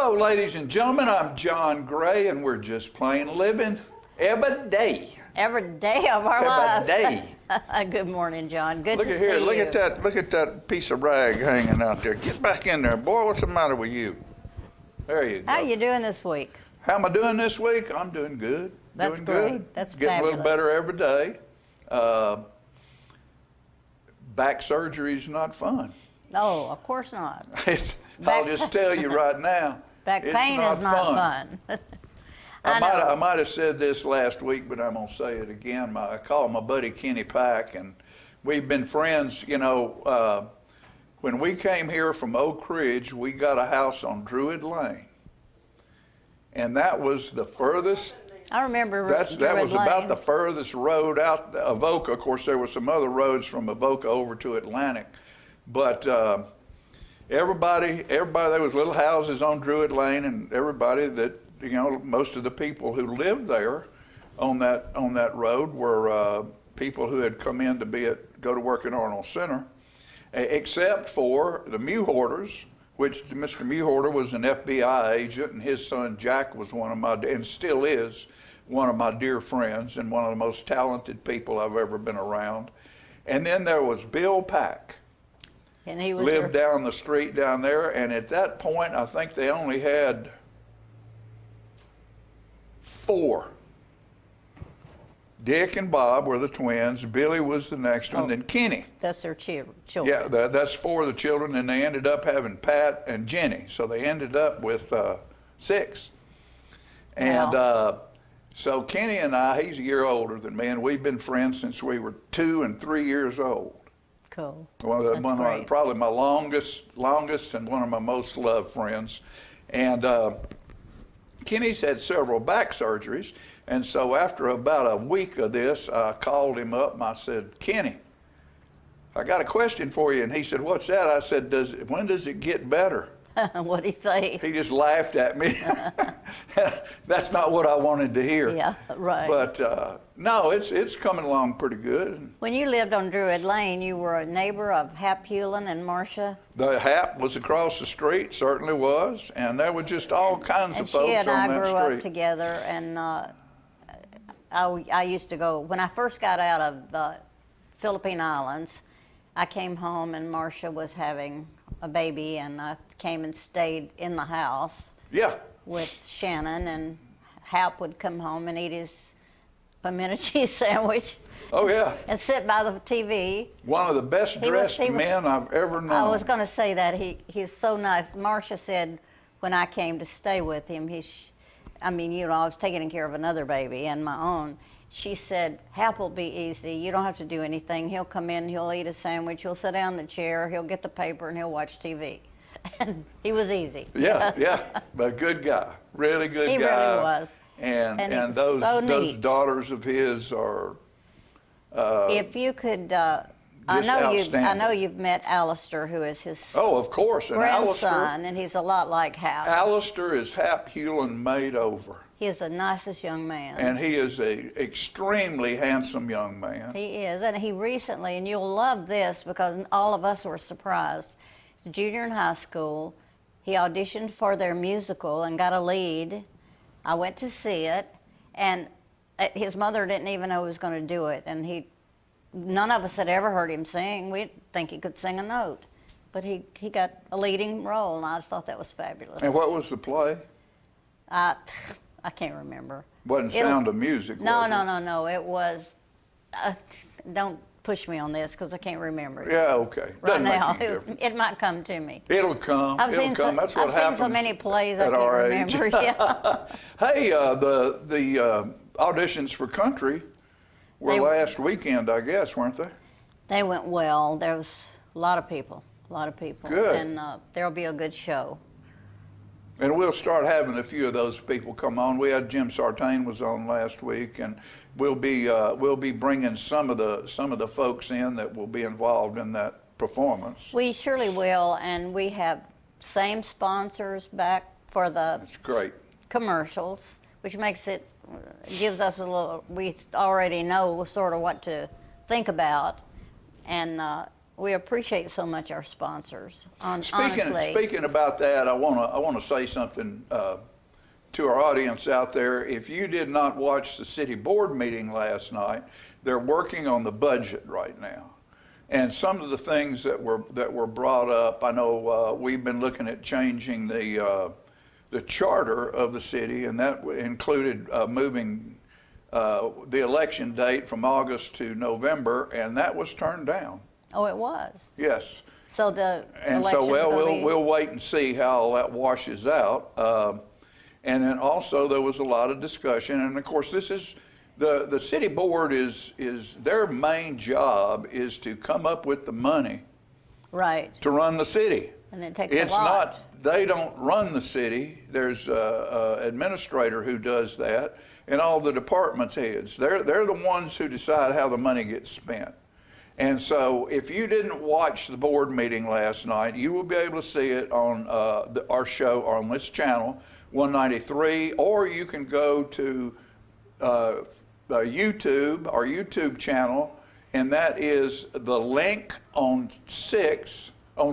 Hello, ladies and gentlemen. I'm John Gray, and we're just plain living every day. Every day of our life. Every day. Good morning, John. Good Look to at see here. you. Look at that piece of rag hanging out there. Get back in there, boy. What's the matter with you? There you go. How you doing this week? How am I doing this week? I'm doing good. That's doing great. Good. That's Getting fabulous. a little better every day. Back surgery's not fun. No, of course not. I'll just tell you right now. Back it's pain is not fun. I might have said this last week, but I'm going to say it again. I called my buddy Kenny Pack, and we've been friends. You know, when we came here from Oak Ridge, we got a house on Druid Lane. And that was the furthest. I remember that was Lane. about the furthest road out of Avoca. Of course, there were some other roads from Avoca over to Atlantic. But everybody, there was little houses on Druid Lane, and everybody that, you know, most of the people who lived there on that road were people who had come in to go to work at Arnold Center, except for the Mewhorters, which Mr. Mewhorter was an FBI agent, and his son Jack was and still is, one of my dear friends and one of the most talented people I've ever been around. And then there was Bill Pack. And he was lived down the street down there, and at that point, I think they only had 4. Dick and Bob were the twins. Billy was the next one, then Kenny. That's their children. Yeah, that's 4 of the children, and they ended up having Pat and Jenny. So they ended up with 6. And so Kenny and I, he's a year older than me, and we've been friends since we were 2 and 3 years old. Cool. One of probably my longest and one of my most loved friends. And Kenny's had several back surgeries. And so after about a week of this, I called him up and I said, Kenny, I got a question for you. And he said, what's that? I said, when does it get better? What'd he say? He just laughed at me. That's not what I wanted to hear. Yeah, right. But no, it's coming along pretty good. When you lived on Druid Lane, you were a neighbor of Hap Hewlin and Marcia? The Hap was across the street, certainly was, and there were just all kinds of folks on that street. And she and I grew up together, and I used to go, when I first got out of the Philippine Islands, I came home and Marcia was having a baby, and I came and stayed in the house with Shannon, and Hap would come home and eat his pimento cheese sandwich. Oh, yeah. And sit by the TV. One of the best dressed men I've ever known. I was going to say that. He's so nice. Marcia said when I came to stay with him, I was taking care of another baby and my own. She said, Hap will be easy. You don't have to do anything. He'll come in, he'll eat a sandwich, he'll sit down in the chair, he'll get the paper, and he'll watch TV. And he was easy. Yeah, but a good guy, really good guy. He really was. And those daughters of his are if you could, I know you've met Alistair, who is his of course, and grandson, and he's a lot like Hap. Alistair is Hap Hewlin made over. He is the nicest young man. And he is a extremely handsome young man. He is, and he recently, and you'll love this because all of us were surprised. He's a junior in high school. He auditioned for their musical and got a lead. I went to see it, and his mother didn't even know he was going to do it, and none of us had ever heard him sing. We didn't think he could sing a note, but he got a leading role, and I thought that was fabulous. And what was the play? I can't remember. Wasn't Sound of Music, No. was It was, don't push me on this because I can't remember it. Yeah, okay. Right Doesn't now, make any difference. it might come to me. It'll come. That's what happens. I've seen so many plays I at can't our remember. age. Yeah. Hey, the auditions for country were last weekend, I guess, weren't they? They went well. There was a lot of people. Good. And there'll be a good show. And we'll start having a few of those people come on. We had Jim Sartain was on last week, and we'll be bringing some of the folks in that will be involved in that performance. We surely will, and we have same sponsors back for the That's great. commercials, which gives us a little. We already know sort of what to think about, and We appreciate so much our sponsors. Speaking Honestly. speaking about that, I want to say something to our audience out there. If you did not watch the city board meeting last night, they're working on the budget right now, and some of the things that were brought up. I know we've been looking at changing the charter of the city, and that included moving the election date from August to November, and that was turned down. Oh, it was. Yes. So the And so, election's well, gonna be- we'll wait and see how all that washes out. And then also there was a lot of discussion, and of course this is the city board is their main job is to come up with the money right, to run the city. and it takes It's a lot. not, they don't run the city. There's a administrator who does that, and all the department heads. They're the ones who decide how the money gets spent. And so if you didn't watch the board meeting last night, you will be able to see it on our show on this channel, 193, or you can go to YouTube, our YouTube channel, and that is the link on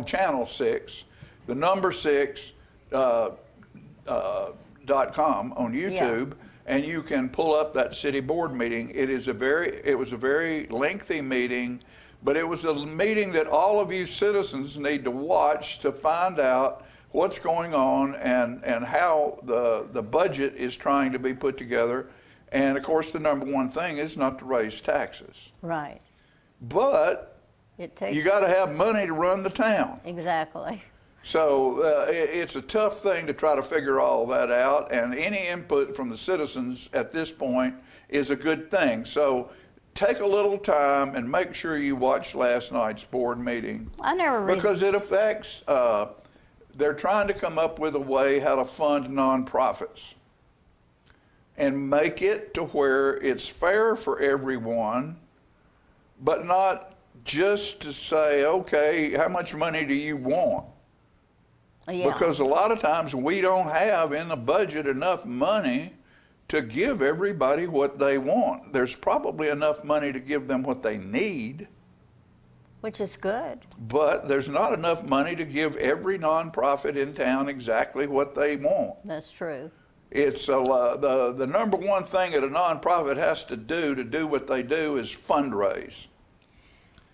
channel 6, the number 6, .com on YouTube, and you can pull up that city board meeting. It was a very lengthy meeting, but it was a meeting that all of you citizens need to watch to find out what's going on and how the budget is trying to be put together. And of course, the number one thing is not to raise taxes, Right. but It takes you got to have money to run the town. exactly. So it's a tough thing to try to figure all that out, and any input from the citizens at this point is a good thing. So take a little time and make sure you watch last night's board meeting, I never because it affects, they're trying to come up with a way how to fund nonprofits and make it to where it's fair for everyone, but not just to say, okay, how much money do you want? Yeah. Because a lot of times we don't have in the budget enough money to give everybody what they want. There's probably enough money to give them what they need, Which is good. but there's not enough money to give every nonprofit in town exactly what they want. That's true. It's the number one thing that a nonprofit has to do what they do is fundraise.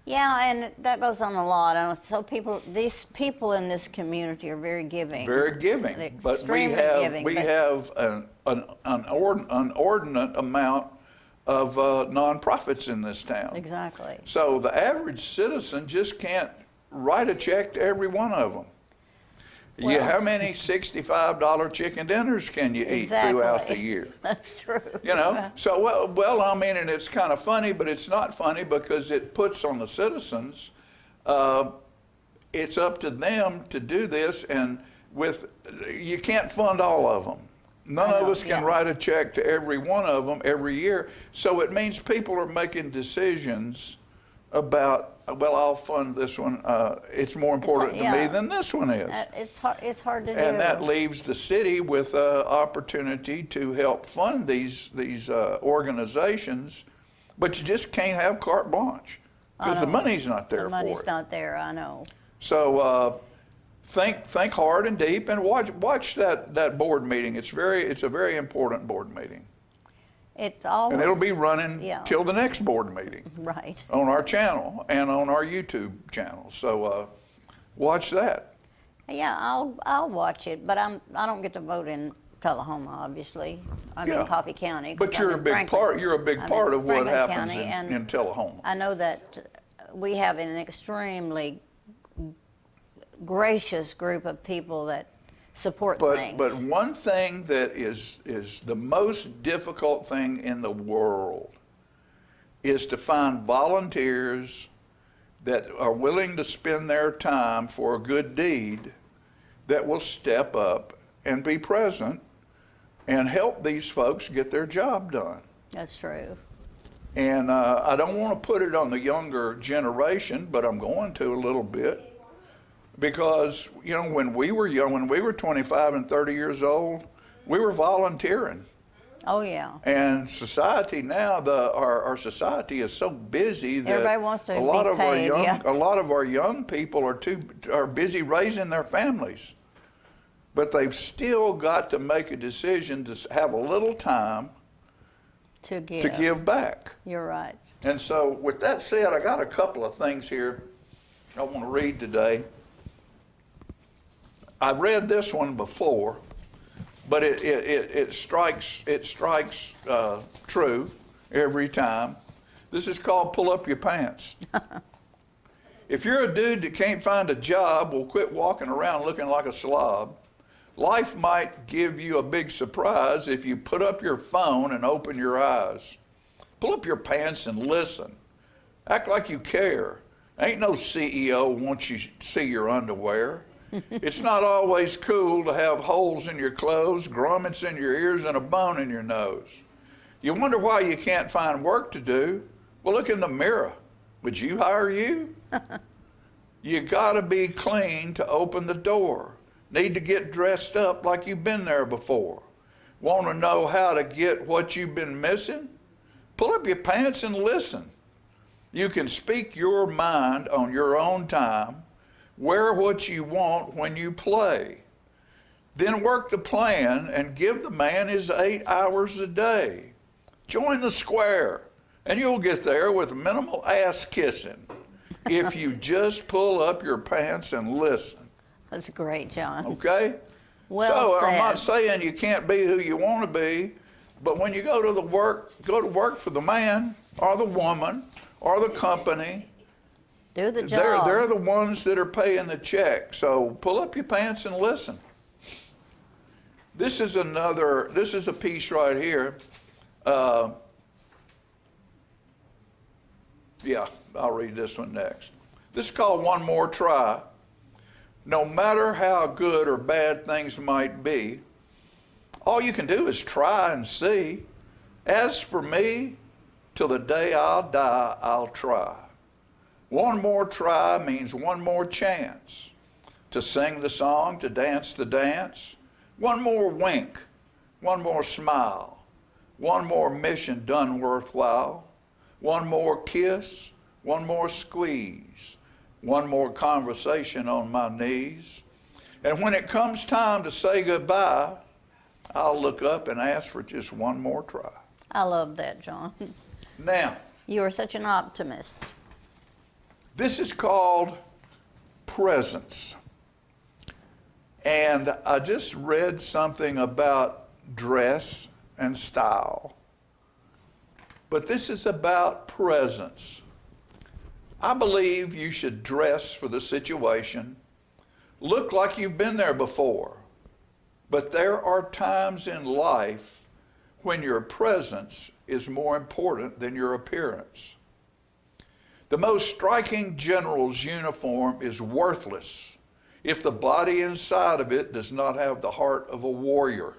Yeah, and that goes on a lot. And so these people in this community are very giving. Very giving, but Extremely giving, we but- have an inordinate amount of nonprofits in this town. Exactly. So the average citizen just can't write a check to every one of them. Well- How many $65 chicken dinners can you eat Exactly. throughout the year? That's true. You know, so well, I mean, and it's kind of funny, but it's not funny because it puts on the citizens. It's up to them to do this, and you can't fund all of them. None I of know, us can yeah. write a check to every one of them every year. So it means people are making decisions about, well, I'll fund this one. It's more important to me yeah. than this one is. It's hard to do. And that leaves the city with an opportunity to help fund these organizations, but you just can't have carte blanche because the know. money's not there The for money's it. not there, I know. So think hard and deep and watch that board meeting. It's a very important board meeting, It's always. and it'll be running yeah. till the next board meeting Right. on our channel and on our YouTube channel. So watch that. Yeah, I'll watch it, but I don't get to vote in Tullahoma, obviously. I'm Yeah. in Coffee County. 'cause But I'm you're a in big Franklin. part. You're a big I'm in part of what Franklin happens County, and in Tullahoma. I know that we have an extremely gracious group of people that support things. But one thing that is the most difficult thing in the world is to find volunteers that are willing to spend their time for a good deed, that will step up and be present and help these folks get their job done. That's true. And I don't want to put it on the younger generation, but I'm going to a little bit. Because, you know, when we were young, when we were 25 and 30 years old, we were volunteering. Oh, yeah. And society now, our society is so busy that Everybody wants to a lot be of paid, yeah. a lot of our young people are busy raising their families, but they've still got to make a decision to have a little time To give. to give back. You're right. And so, with that said, I got a couple of things here I want to read today. I've read this one before, but it strikes true every time. This is called "Pull Up Your Pants." If you're a dude that can't find a job, well, quit walking around looking like a slob. Life might give you a big surprise if you put up your phone and open your eyes. Pull up your pants and listen. Act like you care. Ain't no CEO wants you to see your underwear. It's not always cool to have holes in your clothes, grommets in your ears, and a bone in your nose. You wonder why you can't find work to do? Well, look in the mirror. Would you hire you? You gotta be clean to open the door. Need to get dressed up like you've been there before. Want to know how to get what you've been missing? Pull up your pants and listen. You can speak your mind on your own time. Wear what you want when you play. Then work the plan and give the man his 8 hours a day. Join the square, and you'll get there with minimal ass kissing if you just pull up your pants and listen. That's great, John. Okay? Well so said. I'm not saying you can't be who you want to be, but when you go to work for the man or the woman or the company, Do the job. they're the ones that are paying the check. So pull up your pants and listen. This is a piece right here. Yeah, I'll read this one next. This is called One More Try. No matter how good or bad things might be, all you can do is try and see. As for me, till the day I'll die, I'll try. One more try means one more chance to sing the song, to dance the dance. One more wink, one more smile, one more mission done worthwhile. One more kiss, one more squeeze, one more conversation on my knees. And when it comes time to say goodbye, I'll look up and ask for just one more try. I love that, John. Now, You are such an optimist. this is called presence. And I just read something about dress and style. But this is about presence. I believe you should dress for the situation, look like you've been there before. But there are times in life when your presence is more important than your appearance. The most striking general's uniform is worthless if the body inside of it does not have the heart of a warrior.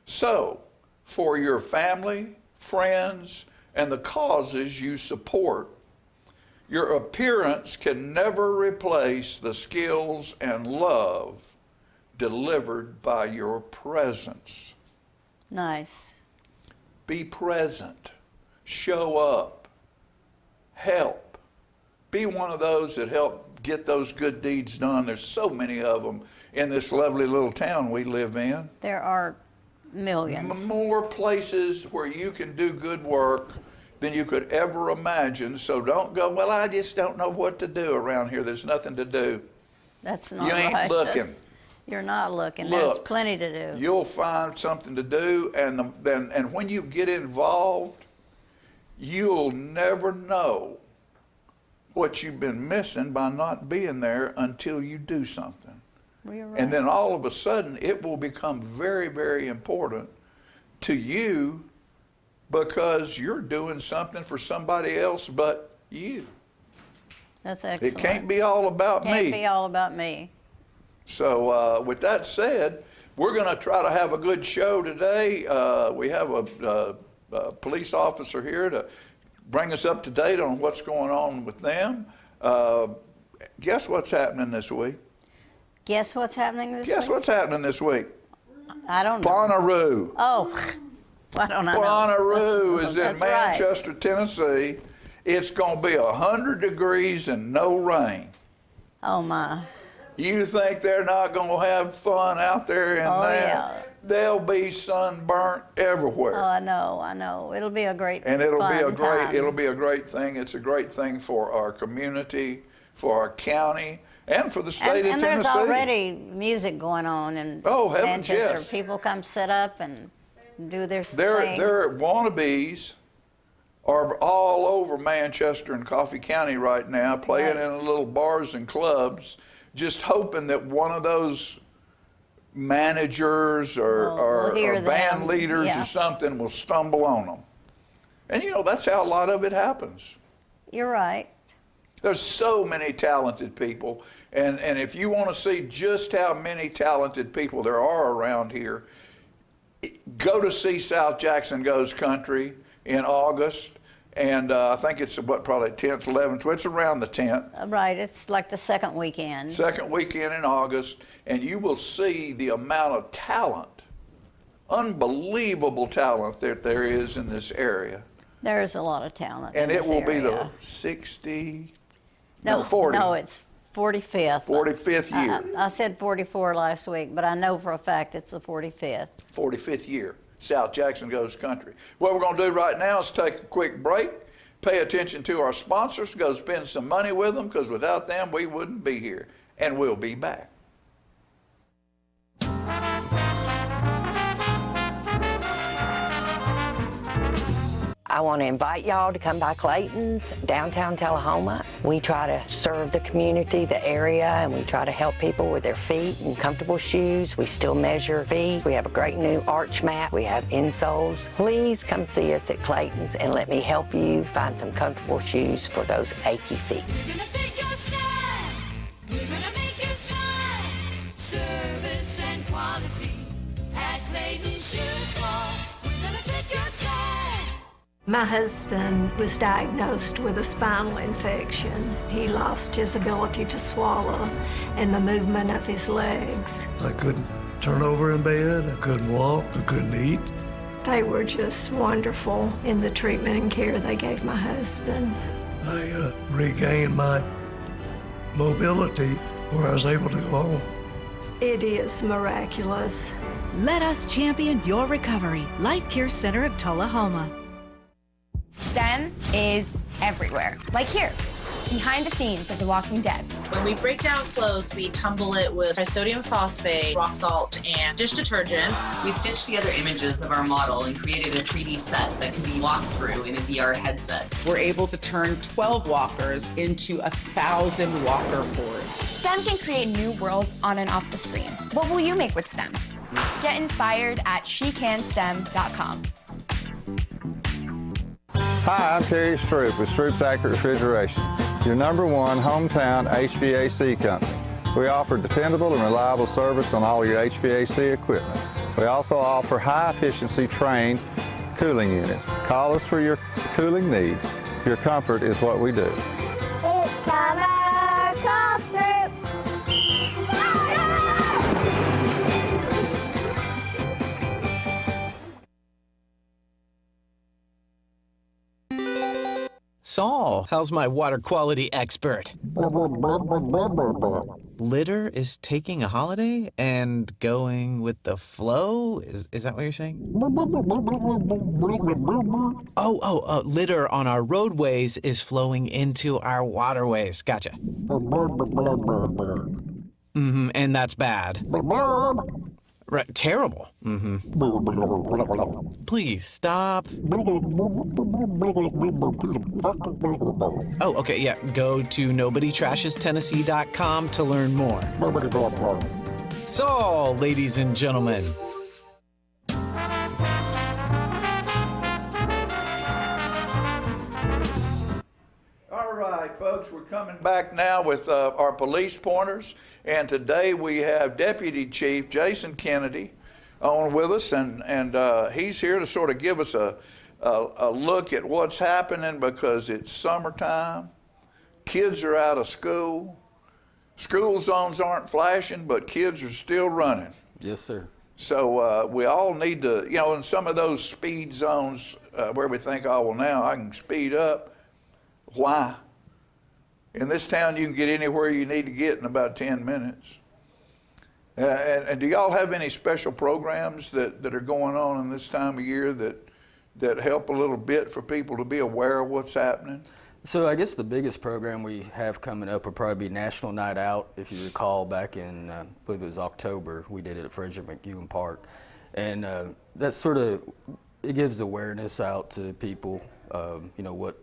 So, for your family, friends, and the causes you support, your appearance can never replace the skills and love delivered by your presence. Nice. Be present. Show up. Help. Be one of those that help get those good deeds done. There's so many of them in this lovely little town we live in. There are millions. More places where you can do good work than you could ever imagine. So don't go, well, I just don't know what to do around here. There's nothing to do. That's not You ain't right. looking. You're not looking. There's Look, plenty to do. You'll find something to do, and when you get involved, you'll never know what you've been missing by not being there until you do something. Well, you're right. And then all of a sudden, it will become very, very important to you because you're doing something for somebody else but you. That's excellent. It can't be all about Can't me. be all about me. So with that said, we're going to try to have a good show today. We have a police officer here to bring us up to date on what's going on with them. Guess what's happening this week? Guess what's happening this Guess week? what's happening this week? I don't know. Bonnaroo. Oh, Why don't I know? Bonnaroo is in That's right. Manchester, Tennessee. It's going to be 100 degrees and no rain. Oh, my. You think they're not going to have fun out there in Oh, that? yeah. They'll be sunburnt everywhere. Oh, I know. It'll be a great And it'll be fun time. it'll be a great thing. It's a great thing for our community, for our county, and for the state of and Tennessee. there's already music going on in Oh, heavens, Manchester. yes. People come sit up and do their Their thing. wannabes are all over Manchester and Coffee County right now, playing Right. in little bars and clubs, just hoping that one of those managers or We'll hear band them. leaders Yeah. or something will stumble on them. And that's how a lot of it happens. You're right. There's so many talented people, and if you want to see just how many talented people there are around here, go to see South Jackson Goes Country in August, and I think it's probably 10th, 11th. It's around the 10th. Right. It's like the second weekend. Second weekend in August, and you will see the amount of talent, unbelievable talent that there is in this area. There's a lot of talent. And in it this will be the area. 40. No, it's 45th. 45th year. I said 44 last week, but I know for a fact it's the 45th. 45th year, South Jackson Goes Country. What we're going to do right now is take a quick break, pay attention to our sponsors, go spend some money with them, because without them we wouldn't be here. And we'll be back. I want to invite y'all to come by Clayton's, downtown Tullahoma. We try to serve the community, the area, and we try to help people with their feet and comfortable shoes. We still measure feet. We have a great new arch mat. We have insoles. Please come see us at Clayton's and let me help you find some comfortable shoes for those achy feet. We're gonna fit your style. We're gonna make you smile. Service and quality at Clayton's Shoe Store. We're gonna fit your style. My husband was diagnosed with a spinal infection. He lost his ability to swallow and the movement of his legs. I couldn't turn over in bed, I couldn't walk, I couldn't eat. They were just wonderful in the treatment and care they gave my husband. I regained my mobility where I was able to go home. It is miraculous. Let us champion your recovery. Life Care Center of Tullahoma. STEM is everywhere. Like here, behind the scenes of The Walking Dead. When we break down clothes, we tumble it with trisodium phosphate, rock salt, and dish detergent. We stitched together images of our model and created a 3D set that can be walked through in a VR headset. We're able to turn 12 walkers into 1,000 walker boards. STEM can create new worlds on and off the screen. What will you make with STEM? Get inspired at shecanstem.com. Hi, I'm Terry Stroop with Stroop's Accurate Refrigeration, your #1 hometown HVAC company. We offer dependable and reliable service on all your HVAC equipment. We also offer high-efficiency trained cooling units. Call us for your cooling needs. Your comfort is what we do. It's summer cough drops. Saul, how's my water quality expert? Litter is taking a holiday and going with the flow? Is that what you're saying? Litter on our roadways is flowing into our waterways. Gotcha. And that's bad. Right, terrible. Please stop. Oh, okay, yeah. Go to NobodyTrashesTennessee.com to learn more. So, ladies and gentlemen. All right, folks, we're coming back now with our police pointers, and today we have Deputy Chief Jason Kennedy on with us, and he's here to sort of give us a look at what's happening because it's summertime. Kids are out of school. School zones aren't flashing, but kids are still running. Yes, sir. So we all need to, you know, in some of those speed zones where we think, oh, well, now I can speed up. Why? In this town, you can get anywhere you need to get in about 10 minutes. And do y'all have any special programs that are going on in this time of year that help a little bit for people to be aware of what's happening? So I guess the biggest program we have coming up would probably be National Night Out. If you recall, back in, I believe it was October, we did it at Frederick McEwen Park. And that sort of, it gives awareness out to people, you know,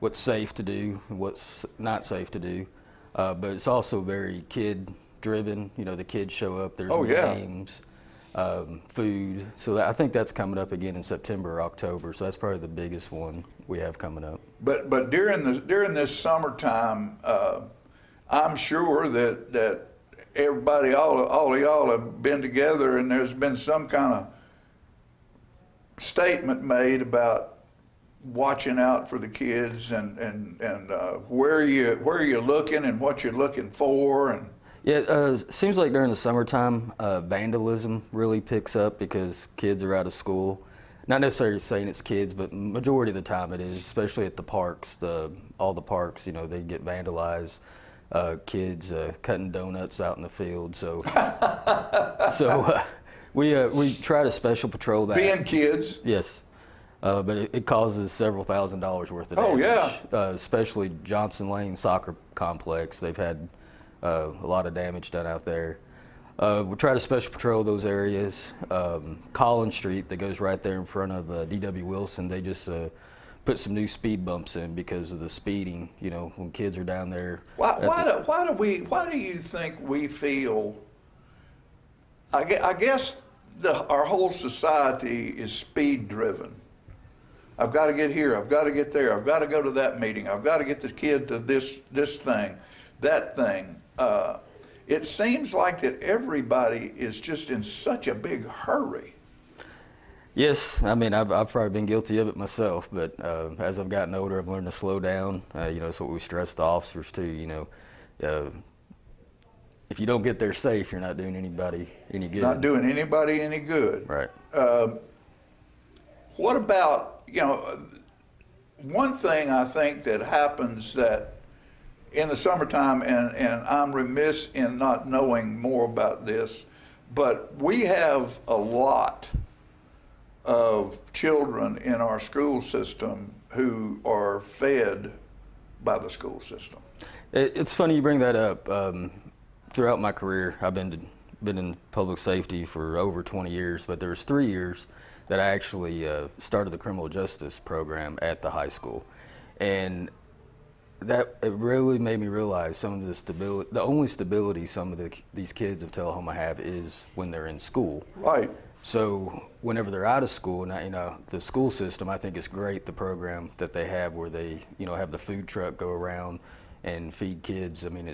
what's safe to do and what's not safe to do. But it's also very kid-driven. You know, the kids show up, there's games, food. So I think that's coming up again in September or October. So that's probably the biggest one we have coming up. But during this summertime, I'm sure that everybody, all of y'all have been together, and there's been some kind of statement made about watching out for the kids and where you're looking and what you're looking for. And yeah, seems like during the summertime, vandalism really picks up because kids are out of school. Not necessarily saying it's kids, but majority of the time it is, especially at the parks. All the parks, you know, they get vandalized. Kids cutting donuts out in the field. So, we try to special patrol that. Being kids. Yes. But it causes several $1,000s worth of damage. Oh, yeah. Especially Johnson Lane Soccer Complex. They've had a lot of damage done out there. We try to special patrol those areas. Collins Street, that goes right there in front of D.W. Wilson, they just put some new speed bumps in because of the speeding, you know, when kids are down there. Why do you think we feel, I guess our whole society is speed driven. I've got to get here, I've got to get there, I've got to go to that meeting, I've got to get the kid to this thing, that thing. It seems like that everybody is just in such a big hurry. Yes, I mean, I've probably been guilty of it myself, but as I've gotten older, I've learned to slow down. You know, it's what we stress the officers too, you know. If you don't get there safe, you're not doing anybody any good. Not doing anybody any good. Right. What about, you know, one thing I think that happens that in the summertime, and I'm remiss in not knowing more about this, but we have a lot of children in our school system who are fed by the school system. It's funny you bring that up. Throughout my career, I've been in public safety for over 20 years, but there was 3 years that I actually started the criminal justice program at the high school. And it really made me realize some of the stability, the only stability some of these kids of Tullahoma have is when they're in school. Right. So whenever they're out of school, now, you know, the school system, I think it's great, the program that they have where they, you know, have the food truck go around and feed kids, I mean,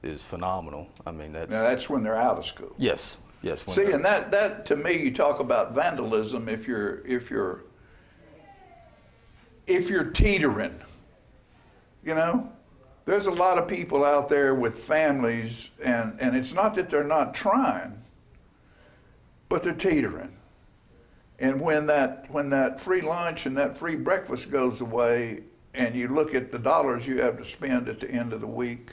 is phenomenal. I mean, that's when they're out of school. Yes. See, and that to me, you talk about vandalism. If you're teetering, you know, there's a lot of people out there with families, and it's not that they're not trying, but they're teetering. And when that free lunch and that free breakfast goes away, and you look at the dollars you have to spend at the end of the week,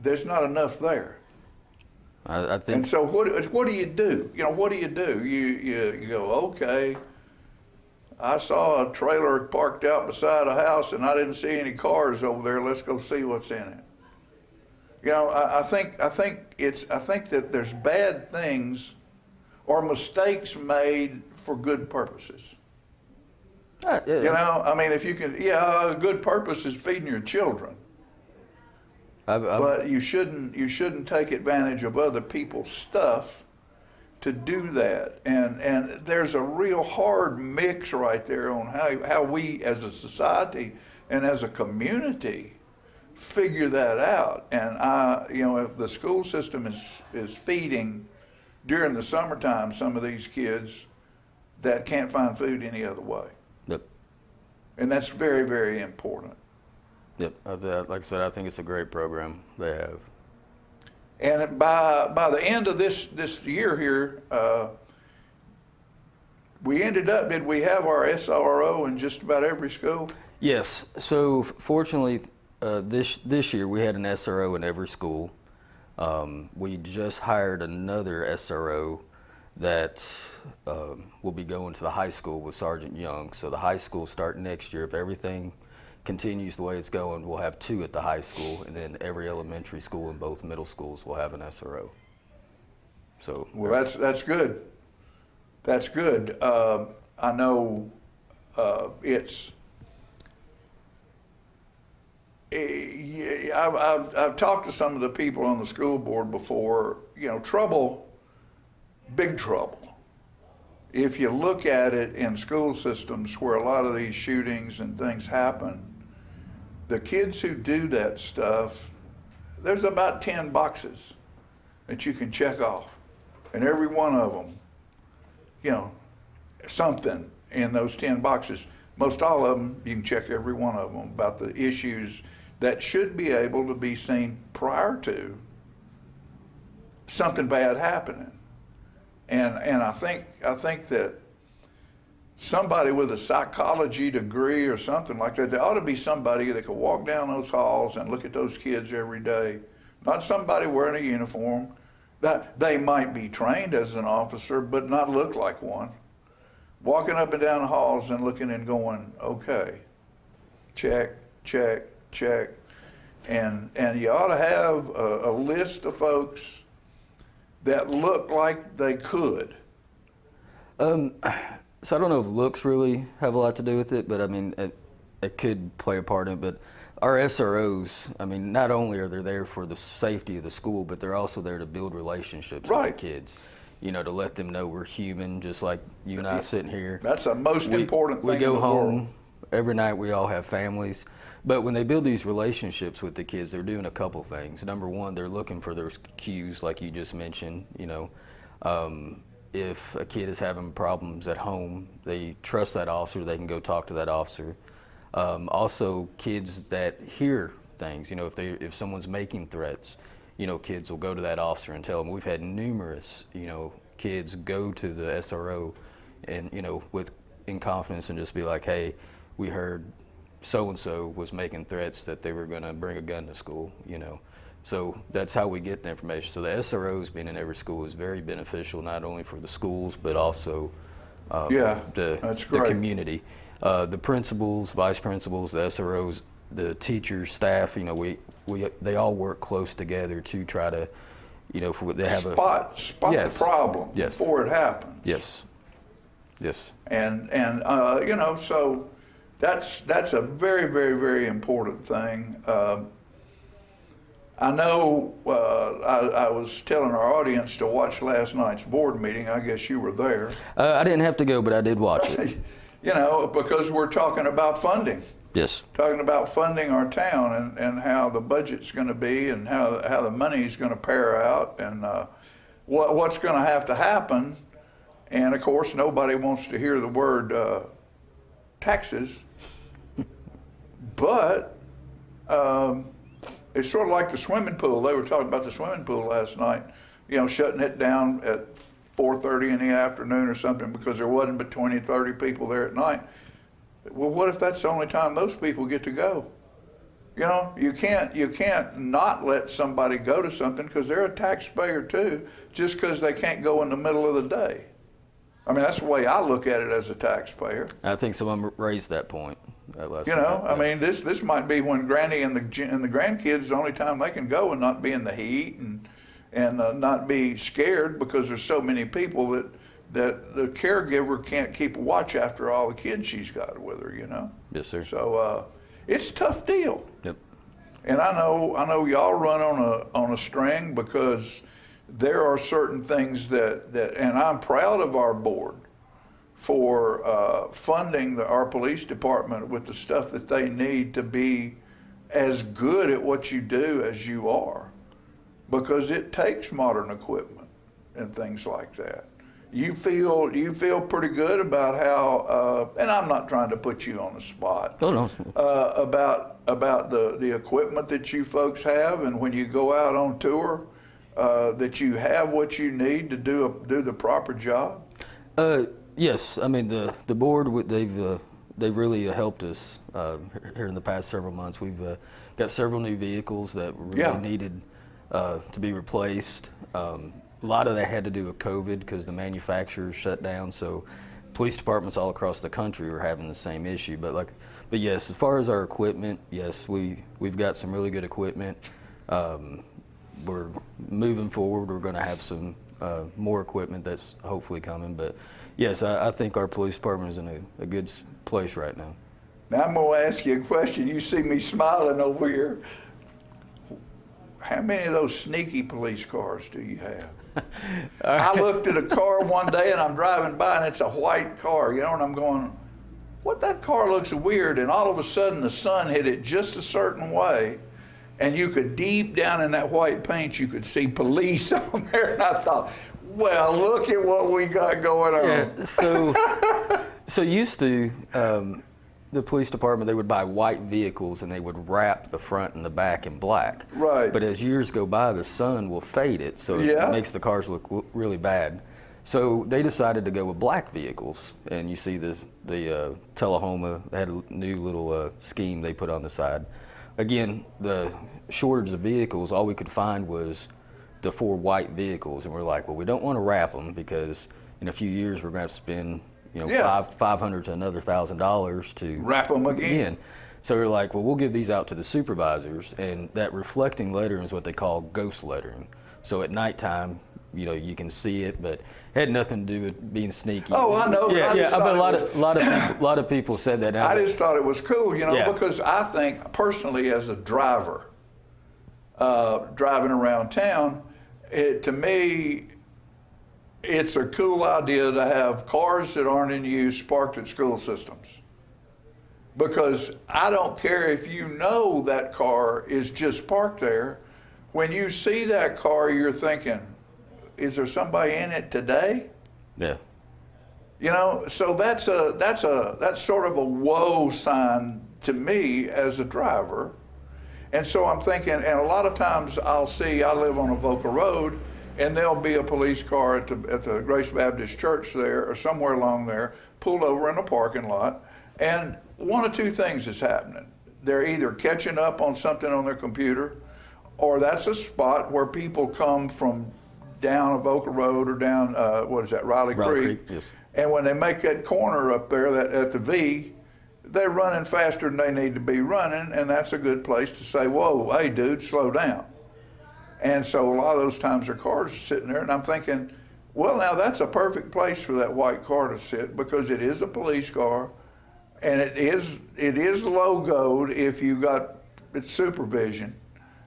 there's not enough there. I think. And so what do you do? You know, what do? You go, okay, I saw a trailer parked out beside a house and I didn't see any cars over there. Let's go see what's in it. You know, I think that there's bad things or mistakes made for good purposes. Yeah. You know, I mean, if you can, a good purpose is feeding your children. But you shouldn't take advantage of other people's stuff to do that. And there's a real hard mix right there on how we as a society and as a community figure that out. And if the school system is feeding during the summertime some of these kids that can't find food any other way. Yep. And that's very, very important. Yep, like I said, I think it's a great program they have. And by the end of this year here, we ended up, did we have our SRO in just about every school? Yes. So fortunately, this year we had an SRO in every school. We just hired another SRO that will be going to the high school with Sergeant Young. So the high school start next year. If everything continues the way it's going, we'll have 2 at the high school, and then every elementary school and both middle schools will have an SRO. So well, that's good. That's good. I know I've talked to some of the people on the school board before. You know, trouble, big trouble. If you look at it in school systems where a lot of these shootings and things happen, the kids who do that stuff, there's about 10 boxes that you can check off. And every one of them, you know, something in those 10 boxes. Most all of them, you can check every one of them about the issues that should be able to be seen prior to something bad happening. And I think that somebody with a psychology degree or something like that, there ought to be somebody that could walk down those halls and look at those kids every day. Not somebody wearing a uniform. That they might be trained as an officer, but not look like one. Walking up and down the halls and looking and going, okay, check, check, check. And you ought to have a list of folks that look like they could. So I don't know if looks really have a lot to do with it, but I mean, it could play a part in it. But our SROs, I mean, not only are they there for the safety of the school, but they're also there to build relationships with the kids. You know, to let them know we're human, just like you and I sitting here. That's the most important thing in the world. We go home every night. We all have families. But when they build these relationships with the kids, they're doing a couple things. Number one, they're looking for those cues, like you just mentioned. You know, if a kid is having problems at home, they trust that officer. They can go talk to that officer. Also, kids that hear things. You know, if someone's making threats, you know, kids will go to that officer and tell them. We've had numerous, you know, kids go to the SRO and, you know, in confidence and just be like, hey, we heard so-and-so was making threats that they were going to bring a gun to school, you know. So that's how we get the information. So the SROs being in every school is very beneficial, not only for the schools, but also the community. The principals, vice principals, the SROs, the teachers, staff, you know, they all work close together to try to, you know, they have spot the problem before it happens. Yes. And you know, so that's a very, very, very important thing. I know I was telling our audience to watch last night's board meeting. I guess you were there. I didn't have to go, but I did watch it. You know, because we're talking about funding. Yes. Talking about funding our town and how the budget's going to be and how the money's going to pare out and what's going to have to happen. And of course, nobody wants to hear the word taxes. But it's sort of like the swimming pool. They were talking about the swimming pool last night, you know, shutting it down at 4:30 in the afternoon or something because there wasn't but 20, 30 people there at night. Well, what if that's the only time those people get to go? You know, you can't not let somebody go to something because they're a taxpayer too, just because they can't go in the middle of the day. I mean, that's the way I look at it as a taxpayer. I think someone raised that point. You know, I mean, this might be when Granny and the grandkids the only time they can go and not be in the heat and not be scared because there's so many people that the caregiver can't keep a watch after all the kids she's got with her, you know? Yes, sir. So it's a tough deal. Yep. And I know y'all run on a string because there are certain things that and I'm proud of our board for funding our police department with the stuff that they need to be as good at what you do as you are, because it takes modern equipment and things like that. You feel pretty good about how, and I'm not trying to put you on the spot. Oh, no. About the equipment that you folks have, and when you go out on tour, that you have what you need to do the proper job? Yes, I mean the board they've really helped us here in the past several months. We've got several new vehicles that really needed to be replaced. A lot of that had to do with COVID because the manufacturers shut down. So police departments all across the country are having the same issue. But yes, as far as our equipment, yes, we've got some really good equipment. We're moving forward. We're going to have some more equipment that's hopefully coming. But yes, I think our police department is in a good place right now. Now I'm going to ask you a question. You see me smiling over here. How many of those sneaky police cars do you have? I looked at a car one day and I'm driving by and it's a white car, and I'm going, what, that car looks weird, and all of a sudden the sun hit it just a certain way and you could, deep down in that white paint, you could see police on there, and I thought, well, look at what we got going on. Yeah, so used to, the police department, they would buy white vehicles and they would wrap the front and the back in black. Right. But as years go by, the sun will fade it, so it makes the cars look really bad. So they decided to go with black vehicles, and you see the Tullahoma, they had a new little scheme they put on the side. Again, the shortage of vehicles, all we could find was the 4 white vehicles, and we're like, well, we don't want to wrap them because in a few years we're going to have to spend $500 to another $1,000 to wrap them again. So we're like, well, we'll give these out to the supervisors, and that reflecting lettering is what they call ghost lettering. So at nighttime, you can see it, but it had nothing to do with being sneaky. Oh, I know. But a lot of people said that. I just thought it was cool, because I think personally, as a driver, driving around town, to me, it's a cool idea to have cars that aren't in use parked at school systems. Because I don't care if you know that car is just parked there. When you see that car, you're thinking, is there somebody in it today? Yeah. So that's sort of a whoa sign to me as a driver. And so I'm thinking, and a lot of times I live on Avoca Road, and there'll be a police car at the Grace Baptist Church there, or somewhere along there, pulled over in a parking lot, and one of two things is happening. They're either catching up on something on their computer, or that's a spot where people come from down Avoca Road or down, Riley Creek. Yes. And when they make that corner up there at the V, they're running faster than they need to be running, and that's a good place to say, whoa, hey dude, slow down. And so a lot of those times their cars are sitting there, and I'm thinking, well, now that's a perfect place for that white car to sit, because it is a police car, and it is logoed if you got its supervision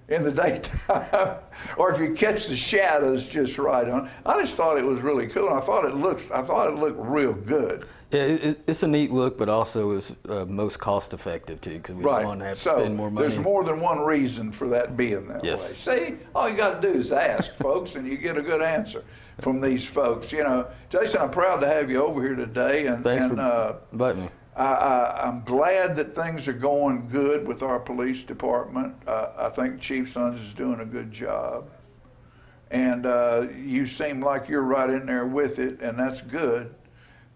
in the daytime, or if you catch the shadows just right on. I just thought it was really cool, and I thought it looked real good. Yeah, it's a neat look, but also is most cost effective too, because we don't want to have to spend more money. There's more than one reason for that being that way. See, all you got to do is ask, folks, and you get a good answer from these folks. Jason, I'm proud to have you over here today, and thanks for inviting me. I'm glad that things are going good with our police department. I think Chief Sons is doing a good job, and you seem like you're right in there with it, and that's good.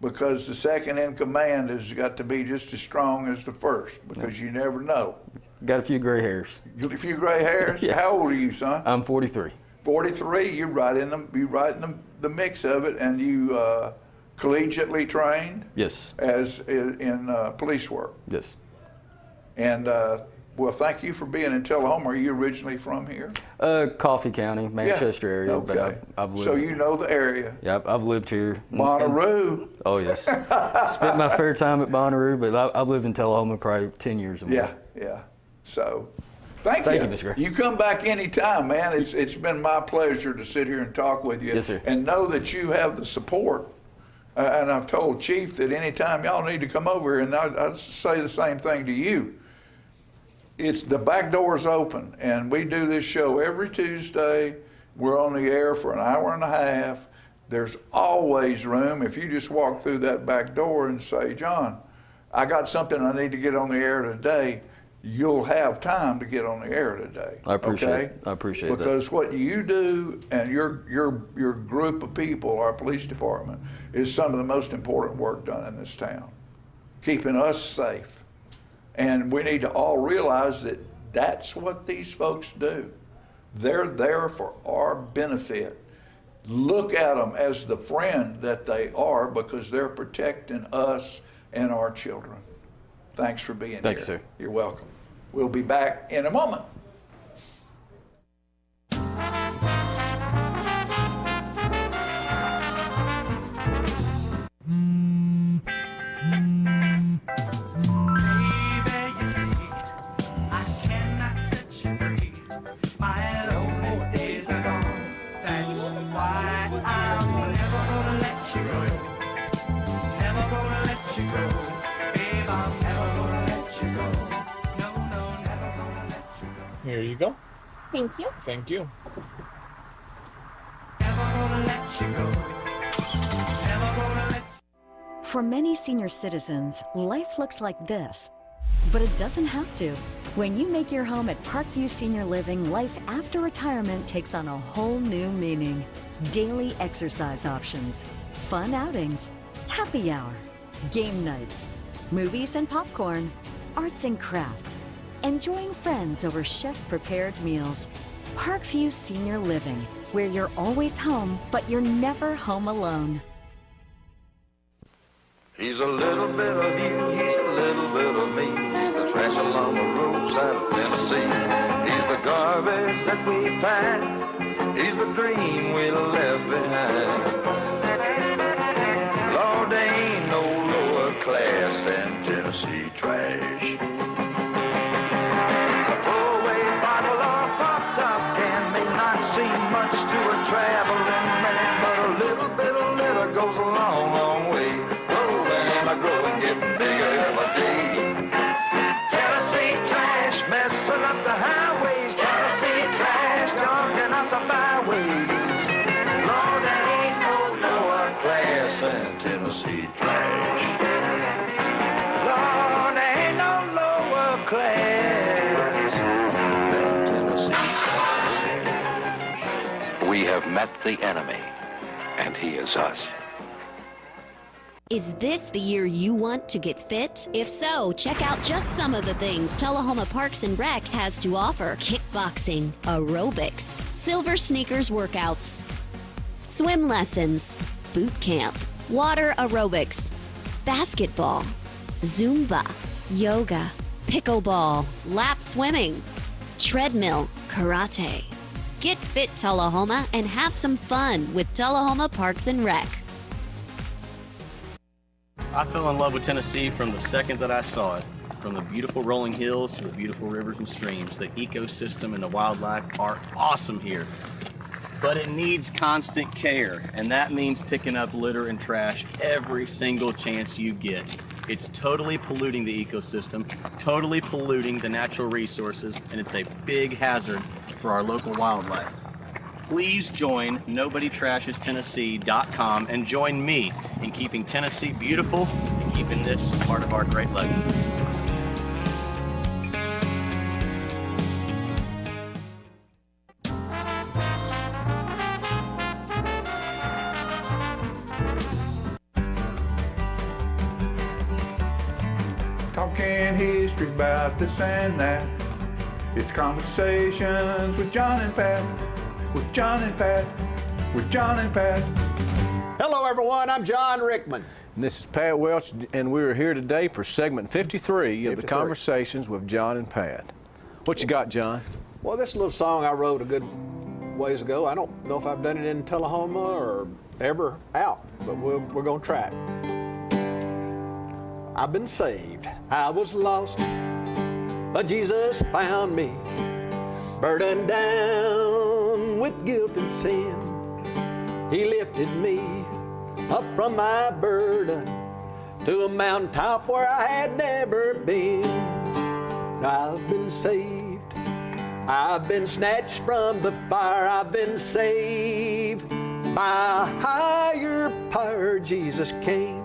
Because the second in command has got to be just as strong as the first, because you never know. Got a few gray hairs. A few gray hairs? Yeah. How old are you, son? I'm 43. 43, you're right in the mix of it, and you collegiately trained? Yes. As in police work? Yes. And well, thank you for being in Tullahoma. Are you originally from here? Coffee County, Manchester area. Okay. But I've lived. So you know the area. Yeah, I've lived here. Bonnaroo. Oh yes. Spent my fair time at Bonnaroo, but I've lived in Tullahoma probably 10 years or more. Yeah. So, thank you. Thank you, Mr. Gray. You come back anytime, man. It's been my pleasure to sit here and talk with you. Yes, sir. And know that you have the support. And I've told Chief that anytime y'all need to come over here, and I'd say the same thing to you. It's the back door's open, and we do this show every Tuesday. We're on the air for an hour and a half. There's always room. If you just walk through that back door and say, John, I got something I need to get on the air today, you'll have time to get on the air today. I appreciate okay? it. I appreciate that. Because what you do and your group of people, our police department, is some of the most important work done in this town, keeping us safe. And we need to all realize that that's what these folks do. They're there for our benefit. Look at them as the friend that they are, because they're protecting us and our children. Thanks for being here. Thank you, sir. You're welcome. We'll be back in a moment. Here you go. Thank you. Thank you. For many senior citizens, life looks like this, but it doesn't have to. When you make your home at Parkview Senior Living, life after retirement takes on a whole new meaning. Daily exercise options, fun outings, happy hour, game nights, movies and popcorn, arts and crafts, enjoying friends over chef-prepared meals. Parkview Senior Living, where you're always home, but you're never home alone. He's a little bit of you, he's a little bit of me. He's the trash along the roadside of Tennessee. He's the garbage that we packed. He's the dream we left behind. Lord, there ain't no lower class than Tennessee trash. A throwaway bottle or pop top can may not seem much to a traveling man, but a little bit of litter goes a long, long way. Growing, getting bigger every day. Tennessee trash messing up the highways. Tennessee trash jogging up the byways. Lord, there ain't no lower class than Tennessee trash. Lord, there ain't no lower class than Tennessee trash. We have met the enemy, and he is us. Is this the year you want to get fit? If so, check out just some of the things Tullahoma Parks and Rec has to offer. Kickboxing, aerobics, silver sneakers workouts, swim lessons, boot camp, water aerobics, basketball, Zumba, yoga, pickleball, lap swimming, treadmill, karate. Get fit, Tullahoma, and have some fun with Tullahoma Parks and Rec. I fell in love with Tennessee from the second that I saw it. From the beautiful rolling hills to the beautiful rivers and streams, the ecosystem and the wildlife are awesome here. But it needs constant care, and that means picking up litter and trash every single chance you get. It's totally polluting the ecosystem, totally polluting the natural resources, and it's a big hazard for our local wildlife. Please join NobodyTrashesTennessee.com and join me in keeping Tennessee beautiful and keeping this part of our great legacy. Talking history about this and that. It's conversations with John and Pat. With John and Pat, with John and Pat. Hello everyone, I'm John Rickman. And this is Pat Welch, and we're here today for segment 53 of the Conversations with John and Pat. What you got, John? Well, this little song I wrote a good ways ago. I don't know if I've done it in Tullahoma or ever out, but we're going to try it. I've been saved, I was lost, but Jesus found me, burdened down with guilt and sin. He lifted me up from my burden to a mountaintop where I had never been. I've been saved, I've been snatched from the fire, I've been saved by a higher power. Jesus came,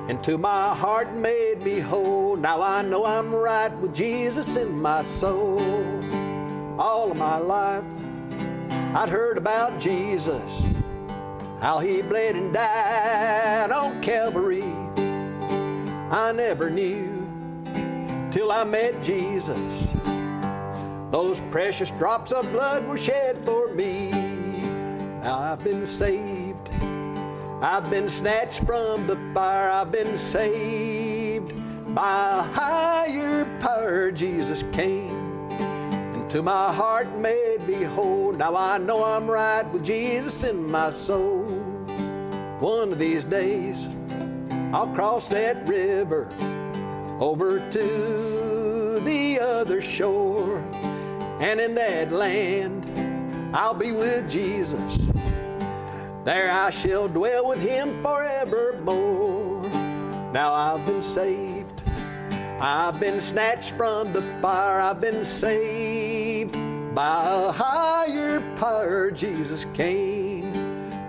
into my heart and made me whole. Now I know I'm right with Jesus in my soul. All of my life I'd heard about Jesus, how he bled and died on Calvary. I never knew till I met Jesus. Those precious drops of blood were shed for me. Now I've been saved. I've been snatched from the fire. I've been saved by a higher power. Jesus came into my heart and made me whole. Now I know I'm right with Jesus in my soul. One of these days I'll cross that river over to the other shore, and in that land I'll be with Jesus. There I shall dwell with him forevermore. Now I've been saved, I've been snatched from the fire. I've been saved by a higher power. Jesus came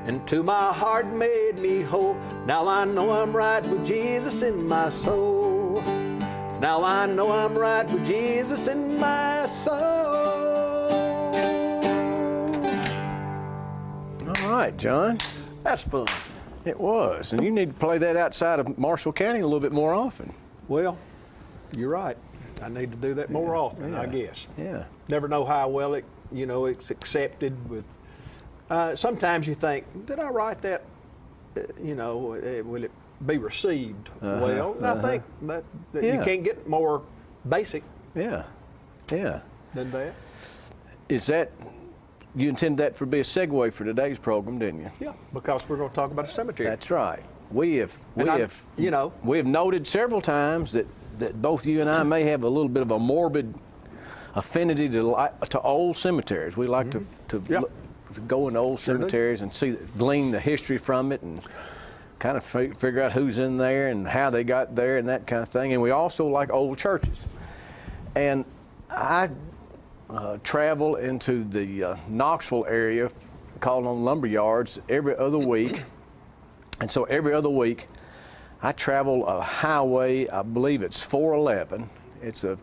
into my heart and made me whole. Now I know I'm right with Jesus in my soul. Now I know I'm right with Jesus in my soul. All right, John. That's fun. It was. And you need to play that outside of Marshall County a little bit more often. Well, you're right. I need to do that more often, I guess. Yeah. Never know how well it's accepted with. Sometimes you think, did I write that? Will it be received well? And I think that you can't get more basic. Yeah. Than that. Is that, you intended that to be a segue for today's program, didn't you? Yeah, because we're going to talk about a cemetery. That's right. We have noted several times that both you and I may have a little bit of a morbid affinity to old cemeteries. We like to go into old cemeteries and glean the history from it and kind of figure out who's in there and how they got there and that kind of thing. And we also like old churches. And I travel into the Knoxville area, calling on lumber yards every other week. And so every other week, I travel a highway, I believe it's 411. It's a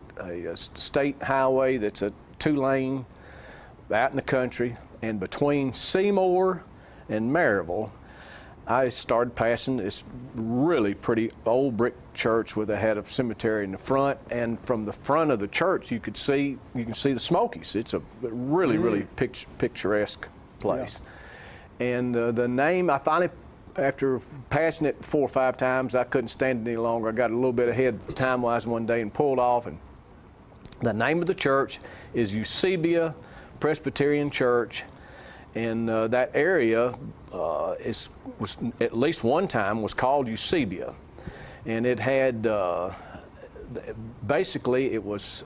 state highway that's a 2-lane out in the country. And between Seymour and Maryville, I started passing this really pretty old brick church where they had a cemetery in the front. And from the front of the church, you can see the Smokies. It's a really picturesque place. Yeah. And the name, I finally, after passing it 4 or 5 times, I couldn't stand it any longer. I got a little bit ahead time-wise one day and pulled off. And the name of the church is Eusebia Presbyterian Church. And that area was at least one time was called Eusebia. And it had, basically it was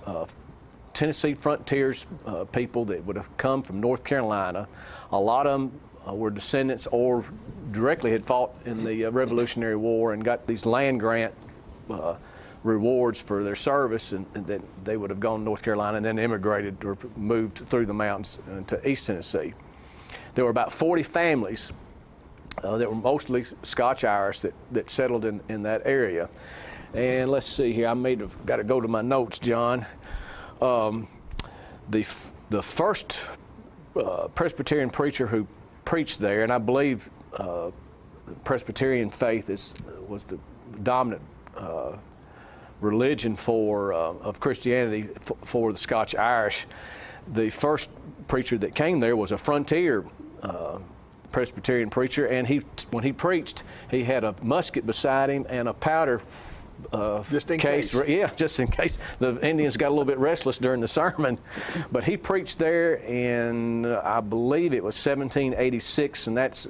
Tennessee Frontiers people that would have come from North Carolina. A lot of them were descendants or directly had fought in the Revolutionary War and got these land grant rewards for their service, and that they would have gone to North Carolina and then immigrated or moved through the mountains to East Tennessee. There were about 40 families that were mostly Scotch-Irish that settled in that area. And let's see here, I may have got to go to my notes, John. The first Presbyterian preacher who preached there, and I believe the Presbyterian faith was the dominant religion of Christianity for the Scotch-Irish. The first preacher that came there was a frontier Presbyterian preacher, and when he preached, he had a musket beside him and a powder just in case. Yeah, just in case the Indians got a little bit restless during the sermon. But he preached there in, I believe it was 1786, and that's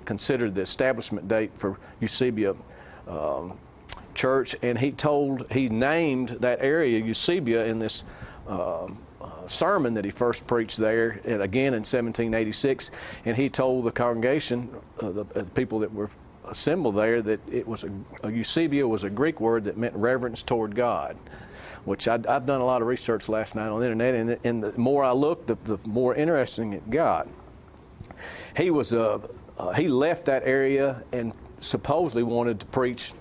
considered the establishment date for Eusebia Church. And he named that area Eusebia in this sermon that he first preached there, and again in 1786. And he told the congregation, the people that were assembled there, that it was Eusebia was a Greek word that meant reverence toward God, which I've done a lot of research last night on the internet, and the more I looked, the more interesting it got. He left that area and supposedly wanted to preach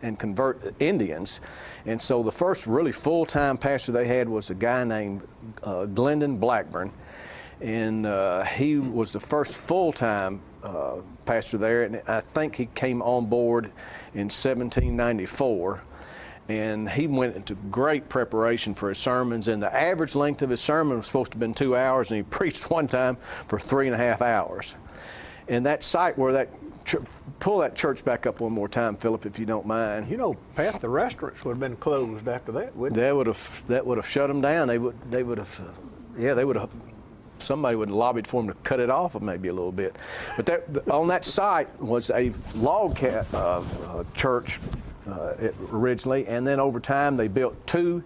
and convert Indians. And so the first really full-time pastor they had was a guy named Glendon Blackburn. And he was the first full-time pastor there, and I think he came on board in 1794. And he went into great preparation for his sermons, and the average length of his sermon was supposed to have been 2 hours, and he preached one time for 3.5 hours. And that site where that, pull that church back up one more time, Philip, if you don't mind. You know, Pat, the restaurants would have been closed after that, wouldn't they? That would have shut them down. They would have, somebody would have lobbied for them to cut it off maybe a little bit. But on that site was a log church originally, and then over time they built 2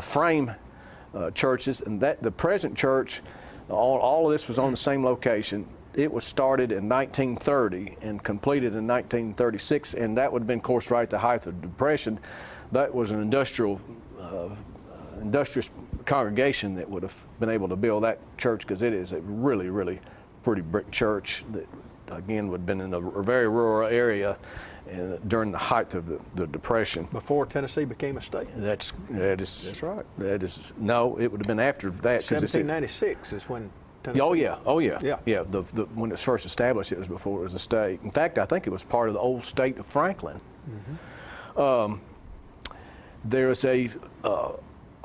frame churches, and the present church, all of this was on the same location. It was started in 1930 and completed in 1936, and that would have been, of course, right at the height of the Depression. That was an industrious congregation that would have been able to build that church, because it is a really, really pretty brick church that, again, would have been in a very rural area during the height of the Depression. Before Tennessee became a state. That's right. No, it would have been after that. 1796 is when Tennessee. Oh yeah. When it was first established, it was before it was a state. In fact, I think it was part of the old state of Franklin. Mm-hmm. There is a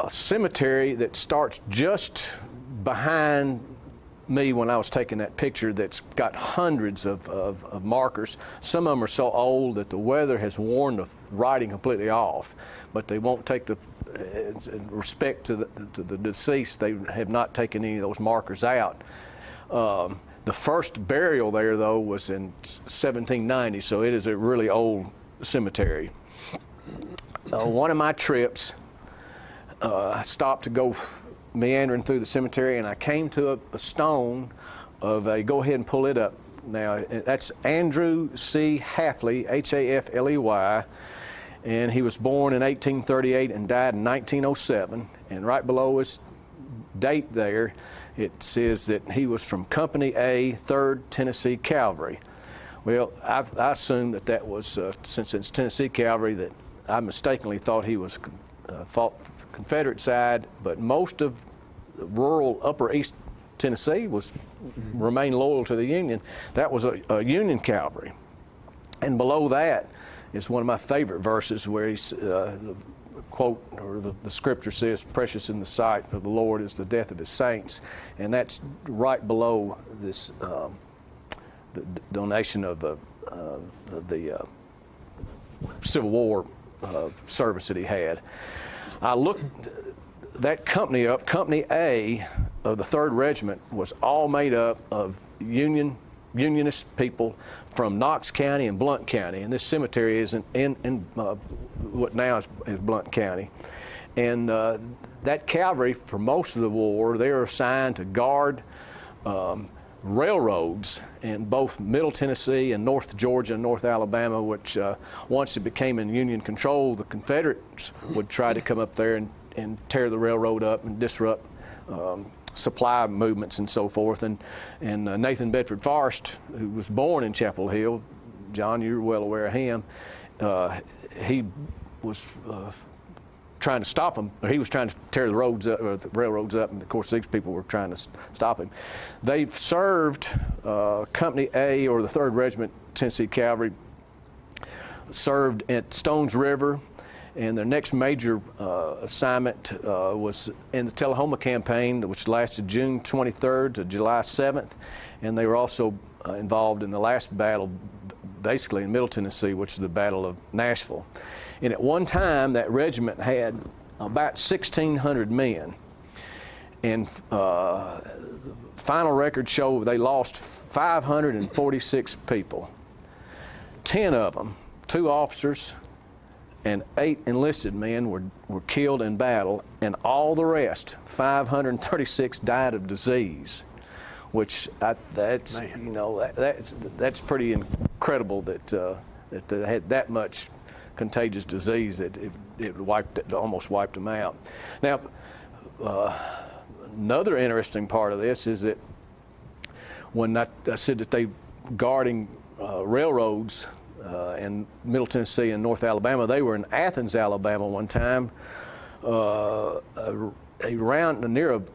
cemetery that starts just behind me when I was taking that picture, that's got hundreds of markers. Some of them are so old that the weather has worn the writing completely off, but they won't take in respect to the deceased, they have not taken any of those markers out. The first burial there, though, was in 1790, so it is a really old cemetery. One of my trips, I stopped to go meandering through the cemetery, and I came to a stone of go ahead and pull it up now. That's Andrew C. Hafley, Hafley, and he was born in 1838 and died in 1907. And right below his date there, it says that he was from Company A, 3rd Tennessee Cavalry. Well, I assumed that was, since it's Tennessee Cavalry, that I mistakenly thought he was fought for the Confederate side, but most of rural upper East Tennessee remained loyal to the Union. That was a Union cavalry. And below that is one of my favorite verses where he's quote, or the scripture says, "Precious in the sight of the Lord is the death of his saints," and that's right below this the donation of the Civil War service that he had. I looked that company up. Company A of the 3rd Regiment was all made up of Unionist people from Knox County and Blount County, and this cemetery is in what now is Blount County. And that cavalry, for most of the war, they were assigned to guard railroads in both Middle Tennessee and North Georgia and North Alabama, which once it became in Union control, the Confederates would try to come up there and tear the railroad up and disrupt supply movements and so forth. And Nathan Bedford Forrest, who was born in Chapel Hill, John, you're well aware of him, he was trying to stop him. He was trying to tear the roads up, or the railroads up, and of course these people were trying to stop him. They've served Company A, or the 3rd Regiment Tennessee Cavalry, served at Stones River, and their next major assignment was in the Tullahoma campaign, which lasted June 23rd to July 7th, and they were also involved in the last battle, basically in Middle Tennessee, which is the Battle of Nashville. And at one time, that regiment had about 1,600 men. And final records show they lost 546 people. 10 of them, 2 officers and 8 enlisted men, were killed in battle, and all the rest, 536, died of disease. Which that's pretty incredible that they had that much contagious disease that it almost wiped them out. Now, another interesting part of this is that when I said that they guarding railroads in Middle Tennessee and North Alabama. They were in Athens, Alabama one time, near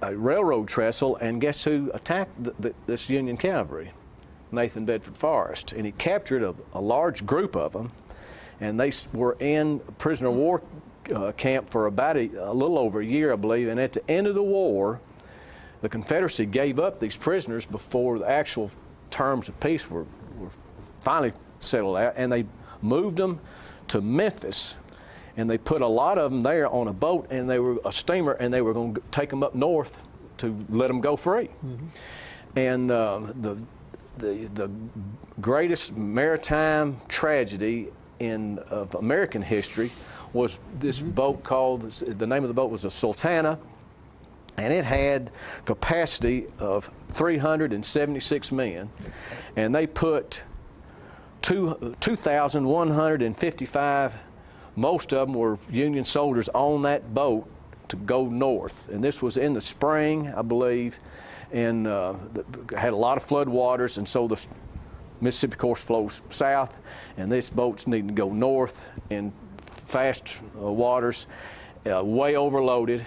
a railroad trestle, and guess who attacked this Union cavalry? Nathan Bedford Forrest. And he captured a large group of them, and they were in prisoner of war camp for about a little over a year, I believe. And at the end of the war, the Confederacy gave up these prisoners before the actual terms of peace were finally settled out, and they moved them to Memphis, and they put a lot of them there on a boat, and they were a steamer, and they were going to take them up north to let them go free. And the greatest maritime tragedy of American history was this boat called, the name of the boat was the Sultana, and it had capacity of 376 men, and they put 2,155, most of them were Union soldiers, on that boat to go north. And this was in the spring, I believe, and had a lot of flood waters, and so the Mississippi course flows south, and this boat's needing to go north in fast waters, way overloaded.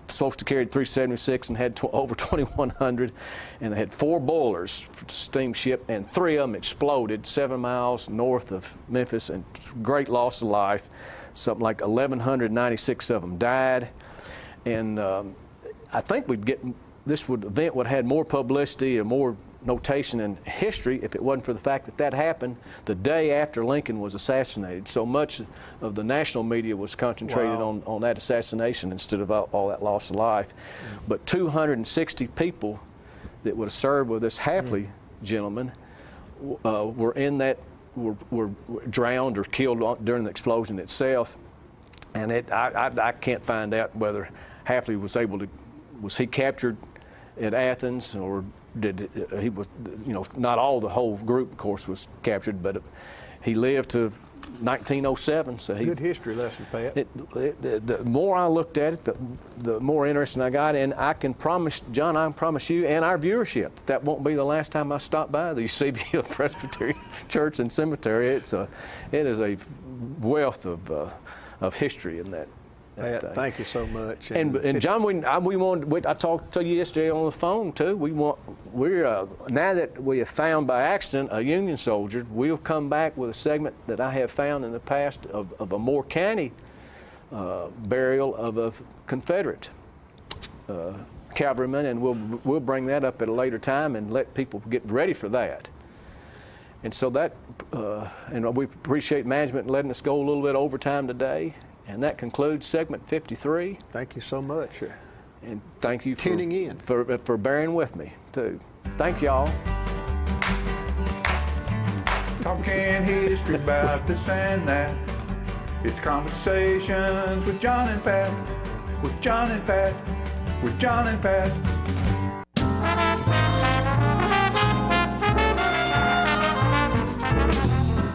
Supposed to carry 376 and had over 2,100, and they had 4 boilers for the steamship, and 3 of them exploded 7 miles north of Memphis, and great loss of life. Something like 1,196 of them died, and I think this event would have had more publicity and more notation in history if it wasn't for the fact that that happened the day after Lincoln was assassinated. So much of the national media was concentrated on that assassination instead of all that loss of life. But 260 people that would have served with this Hafley gentleman were drowned or killed during the explosion itself. And I can't find out whether Hafley was he captured at Athens, or he was, not all the whole group, of course, was captured, but he lived to 1907. So good history lesson, Pat. The more I looked at it, the more interesting I got, and I can promise, John, I can promise you and our viewership that won't be the last time I stop by the Eusebia Presbyterian Church and Cemetery. It is a wealth of history in that. Pat, thank you so much. And John, I talked to you yesterday on the phone too. We're now that we have found by accident a Union soldier, we'll come back with a segment that I have found in the past of a Moore County burial of a Confederate cavalryman, and we'll bring that up at a later time and let people get ready for that. And so and we appreciate management letting us go a little bit over time today. And that concludes segment 53. Thank you so much. And thank you tuning in for bearing with me too. Thank y'all. Talking history about this and that. It's conversations with John and Pat. With John and Pat. With John and Pat.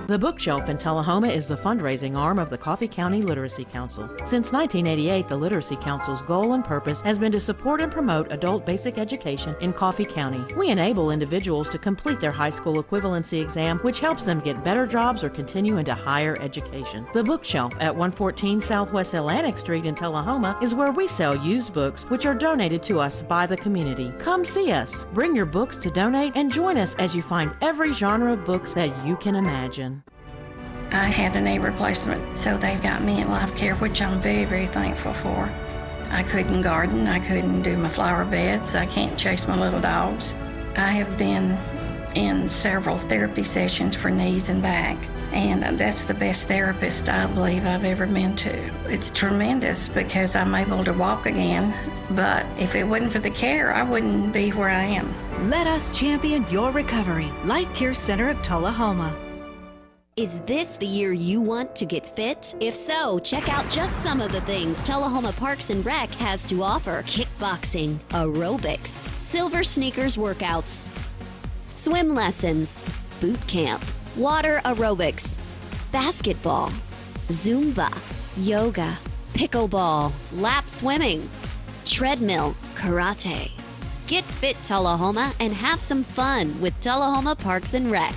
The Bookshelf in Tullahoma is the fundraising arm of the Coffee County Literacy Council. Since 1988, the Literacy Council's goal and purpose has been to support and promote adult basic education in Coffee County. We enable individuals to complete their high school equivalency exam, which helps them get better jobs or continue into higher education. The Bookshelf at 114 Southwest Atlantic Street in Tullahoma is where we sell used books which are donated to us by the community. Come see us, bring your books to donate, and join us as you find every genre of books that you can imagine. I had a knee replacement, so they've got me at Life Care, which I'm very, very thankful for. I couldn't garden, I couldn't do my flower beds, I can't chase my little dogs. I have been in several therapy sessions for knees and back, and that's the best therapist I believe I've ever been to. It's tremendous because I'm able to walk again, but if it wasn't for the care, I wouldn't be where I am. Let us champion your recovery. Life Care Center of Tullahoma. Is this the year you want to get fit? If so, check out just some of the things Tullahoma Parks and Rec has to offer. Kickboxing, aerobics, silver sneakers workouts, swim lessons, boot camp, water aerobics, basketball, Zumba, yoga, pickleball, lap swimming, treadmill, karate. Get fit, Tullahoma, and have some fun with Tullahoma Parks and Rec.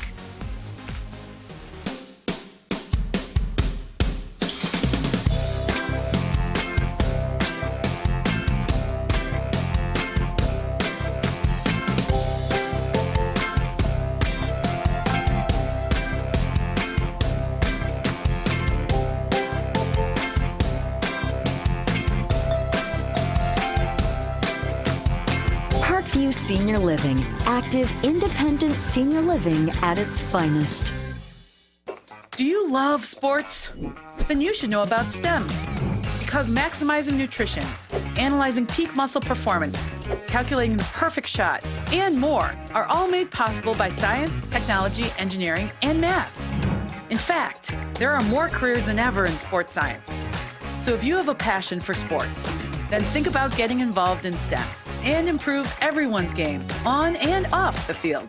Senior Living. Active, independent senior living at its finest. Do you love sports? Then you should know about STEM. Because maximizing nutrition, analyzing peak muscle performance, calculating the perfect shot, and more are all made possible by science, technology, engineering, and math. In fact, there are more careers than ever in sports science. So if you have a passion for sports, then think about getting involved in STEM and improve everyone's game on and off the field.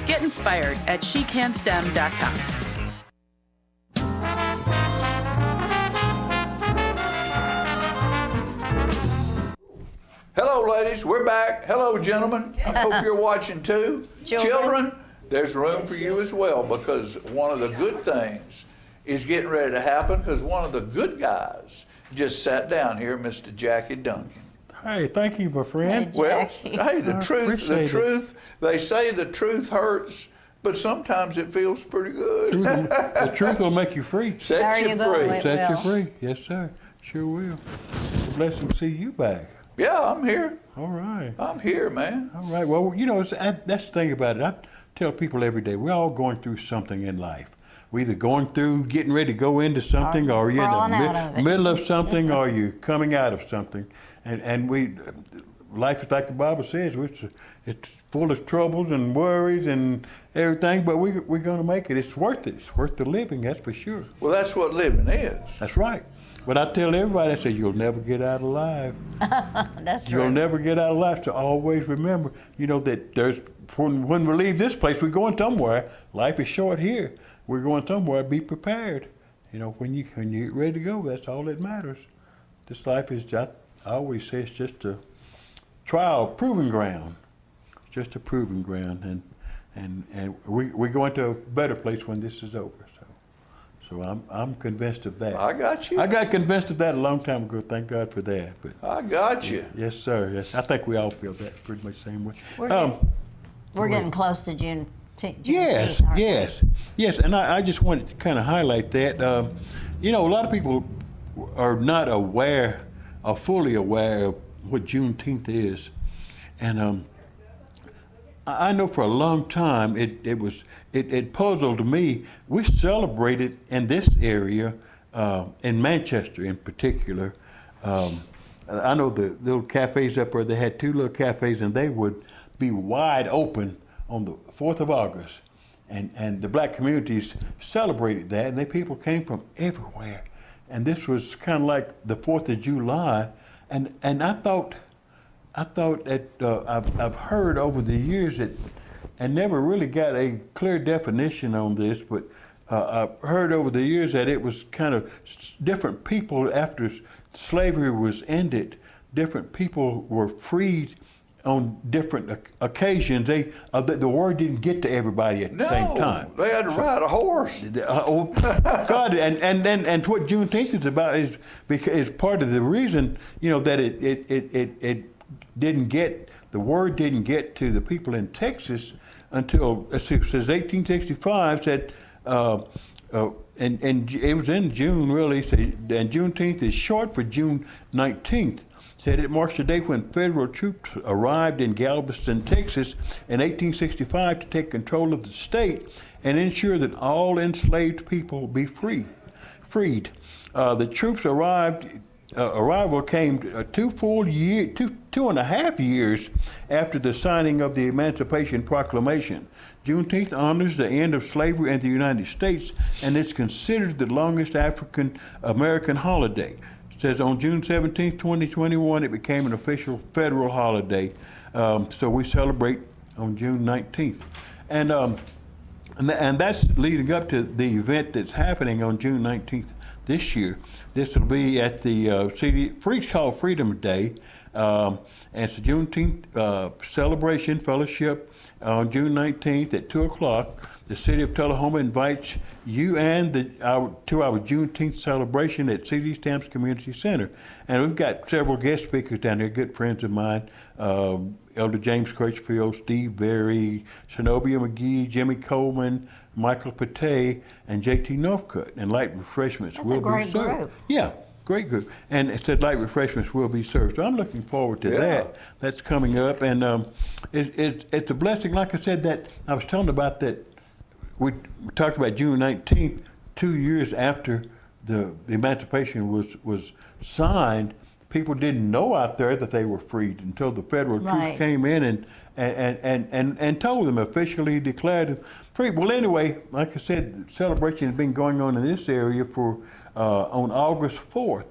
Get inspired at SheCanSTEM.com. Hello, ladies. We're back. Hello, gentlemen. I hope you're watching too. Children, there's room for you as well, because one of the good things is getting ready to happen, because one of the good guys just sat down here, Mr. Jackie Duncan. Hey, thank you, my friend. Well, hey, the truth, they say the truth hurts, but sometimes it feels pretty good. The truth will make you free. Set you free. Set you free. Yes, sir. Sure will. It's a blessing to see you back. Yeah, I'm here. All right. I'm here, man. All right. Well, you know, that's the thing about it. I tell people every day, we're all going through something in life. We're either going through, getting ready to go into something, or you're in the middle of something, or you're coming out of something. And life is like the Bible says, it's full of troubles and worries and everything, but we're going to make it. It's worth it. It's worth the living, that's for sure. Well, that's what living is. That's right. But I tell everybody, I say, you'll never get out alive. That's true. You'll never get out alive. So always remember, you know, that when we leave this place, we're going somewhere. Life is short here. We're going somewhere. Be prepared. You know, when you get ready to go, that's all that matters. This life is, I always say, it's just a trial, proving ground. It's just a proving ground, and we're going to a better place when this is over. So I'm convinced of that. I got you. I got convinced of that a long time ago. Thank God for that. But I got you. Yes, sir. Yes, I think we all feel that pretty much the same way. We're getting close to June. Yes, yes. And I just wanted to kind of highlight that. You know, a lot of people are not aware, or fully aware of what Juneteenth is, and I know for a long time it puzzled me. We celebrated in this area, in Manchester in particular. I know the little cafes up there, they had two little cafes, and they would be wide open on the 4th of August. And the black communities celebrated that, and people came from everywhere. And this was kind of like the 4th of July. And I thought that I've heard over the years that, and never really got a clear definition on this, but I've heard over the years that it was kind of different people after slavery was ended. Different people were freed on different occasions. The word didn't get to everybody at the same time. They had to ride a horse. God, and what Juneteenth is about is part of the reason, you know, that it didn't get, the word didn't get to the people in Texas until, it says 1865, said, and it was in June really, and Juneteenth is short for June 19th. Said it marks the day when federal troops arrived in Galveston, Texas in 1865 to take control of the state and ensure that all enslaved people be freed. The troops' arrival came 2.5 years after the signing of the Emancipation Proclamation. Juneteenth honors the end of slavery in the United States, and it's considered the longest African American holiday. It says on June 17, 2021, it became an official federal holiday. So we celebrate on June 19th. And that's leading up to the event that's happening on June 19th this year. This will be at the called Freedom Day. And it's a Juneteenth celebration fellowship on June 19th at 2 o'clock. The City of Tullahoma invites you and to our Juneteenth celebration at CD Stamps Community Center. And we've got several guest speakers down there, good friends of mine, Elder James Crutchfield, Steve Berry, Zenobia McGee, Jimmy Coleman, Michael Pate, and JT Northcutt. And light refreshments will be served. Group. Yeah. great group. And it said light refreshments will be served. So I'm looking forward to that. That's coming up. And it's a blessing. Like I said, that I was telling about that. We talked about June 19th, 2 years after the Emancipation was signed. People didn't know out there that they were freed until the federal troops came in and told them, officially declared them free. Well, anyway, like I said, the celebration has been going on in this area for on August 4th,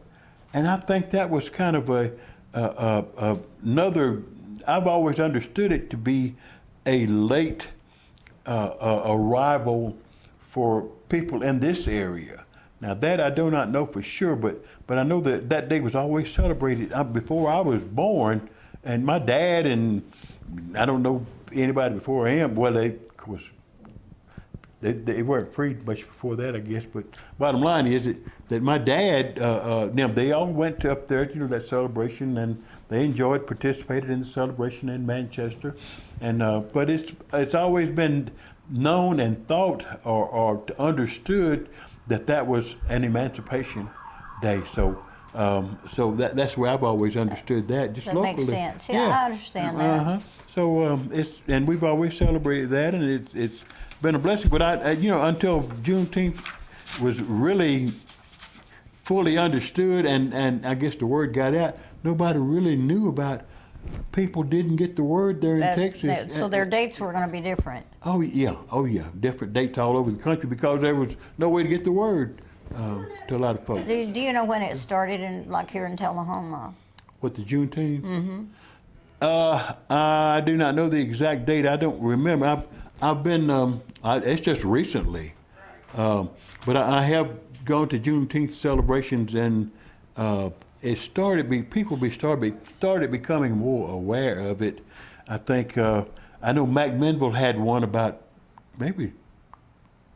and I think that was kind of another. I've always understood it to be a late arrival for people in this area. Now that I do not know for sure, but I know that that day was always celebrated before I was born, and my dad and I don't know anybody before him. Well, they of course they weren't freed much before that, I guess. But bottom line is that my dad, they all went up there, that celebration, and they enjoyed, participated in the celebration in Manchester, and but it's always been known and thought or understood that was an Emancipation Day. So that's where I've always understood that. Just that locally. Makes sense. Yeah, I understand that. So and we've always celebrated that, and it's been a blessing. But I until Juneteenth was really fully understood, and I guess the word got out. Nobody really knew about. People didn't get the word there in Texas. So their dates were going to be different. Oh yeah, different dates all over the country because there was no way to get the word to a lot of folks. Do you know when it started here in Tullahoma? What, the Juneteenth? Mm-hmm. I do not know the exact date. I don't remember. I've been. It's just recently, but I have gone to Juneteenth celebrations, and it started started becoming more aware of it. I think I know Mac Minville had one about maybe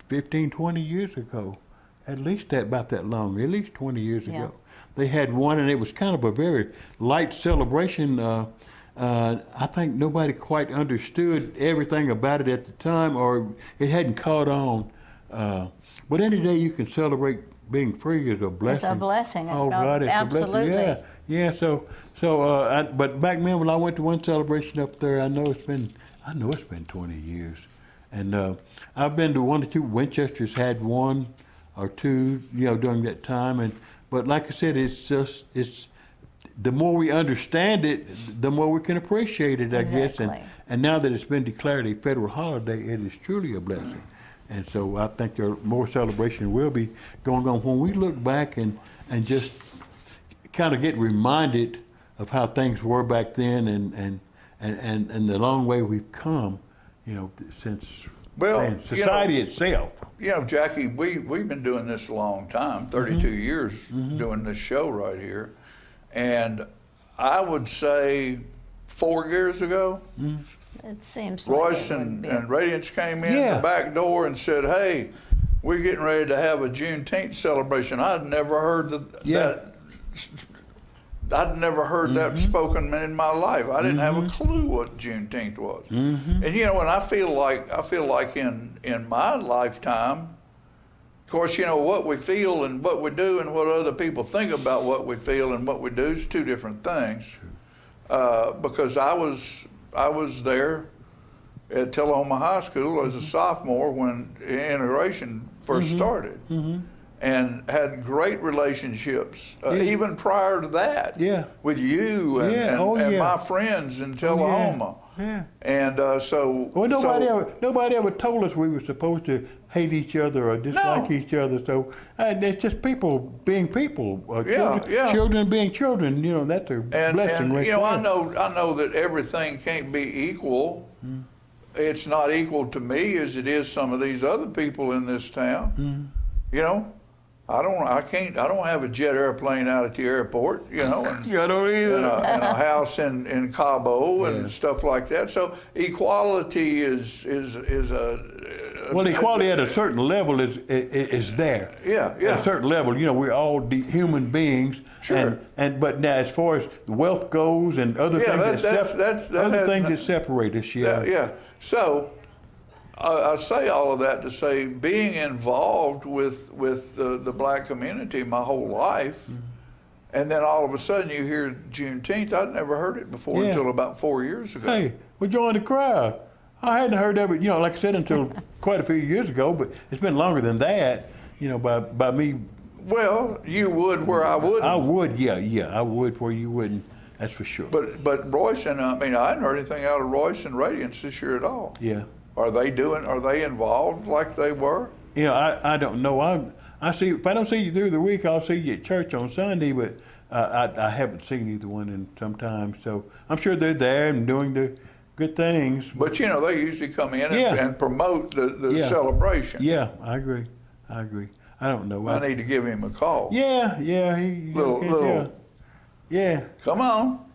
15, 20 years ago, at least about that long, at least 20 years ago. They had one, and it was kind of a very light celebration. I think nobody quite understood everything about it at the time, or it hadn't caught on. But any day you can celebrate being free is a blessing. It's a blessing. Oh God, it's absolutely. A blessing. Yeah. But back then when I went to one celebration up there, I know it's been 20 years, and I've been to one or two. Winchester's had one or two, during that time, but like I said, it's the more we understand it, the more we can appreciate it, I guess. And now that it's been declared a federal holiday, it is truly a blessing. And so I think there more celebration will be going on when we look back and just kind of get reminded of how things were back then and the long way we've come, since society itself. Jackie, we've been doing this a long time, 32 years doing this show right here. And I would say 4 years ago, it seems Royce like and Radiance came in the back door and said, "Hey, we're getting ready to have a Juneteenth celebration." I'd never heard that. I'd never heard that spoken in my life. I didn't have a clue what Juneteenth was. And and I feel like in my lifetime, of course, what we feel and what we do and what other people think about what we feel and what we do is two different things. Because I was there at Tullahoma High School as a sophomore when integration first started, and had great relationships even prior to that with you and my friends in Tullahoma. And nobody ever told us we were supposed to hate each other or dislike each other. So it's just people being people, children being children. That's a blessing. And I know that everything can't be equal. It's not equal to me as it is some of these other people in this town. I don't have a jet airplane out at the airport, and, I don't either. And a house in Cabo and stuff like that. So equality is a well, equality at a certain level is there. Yeah. At a certain level, we're all human beings. Sure. But now as far as wealth goes and other things that separate us. Yeah. So. I say all of that to say being involved with the black community my whole life, And then all of a sudden you hear Juneteenth. I'd never heard it before Yeah. until about 4 years ago. Hey, we joined the crowd. I hadn't heard of it, like I said, until quite a few years ago, but it's been longer than that, by me. Well, you would where I wouldn't. I would, yeah, I would where you wouldn't, that's for sure. But Royce and, I hadn't heard anything out of Royce and Radiance this year at all. Yeah. Are they involved like they were? I don't know. I see, if I don't see you through the week, I'll see you at church on Sunday, but I haven't seen either one in some time. So I'm sure they're there and doing the good things. But they usually come in and promote the celebration. Yeah, I agree. I don't know. I need to give him a call. Yeah. Yeah. Come on.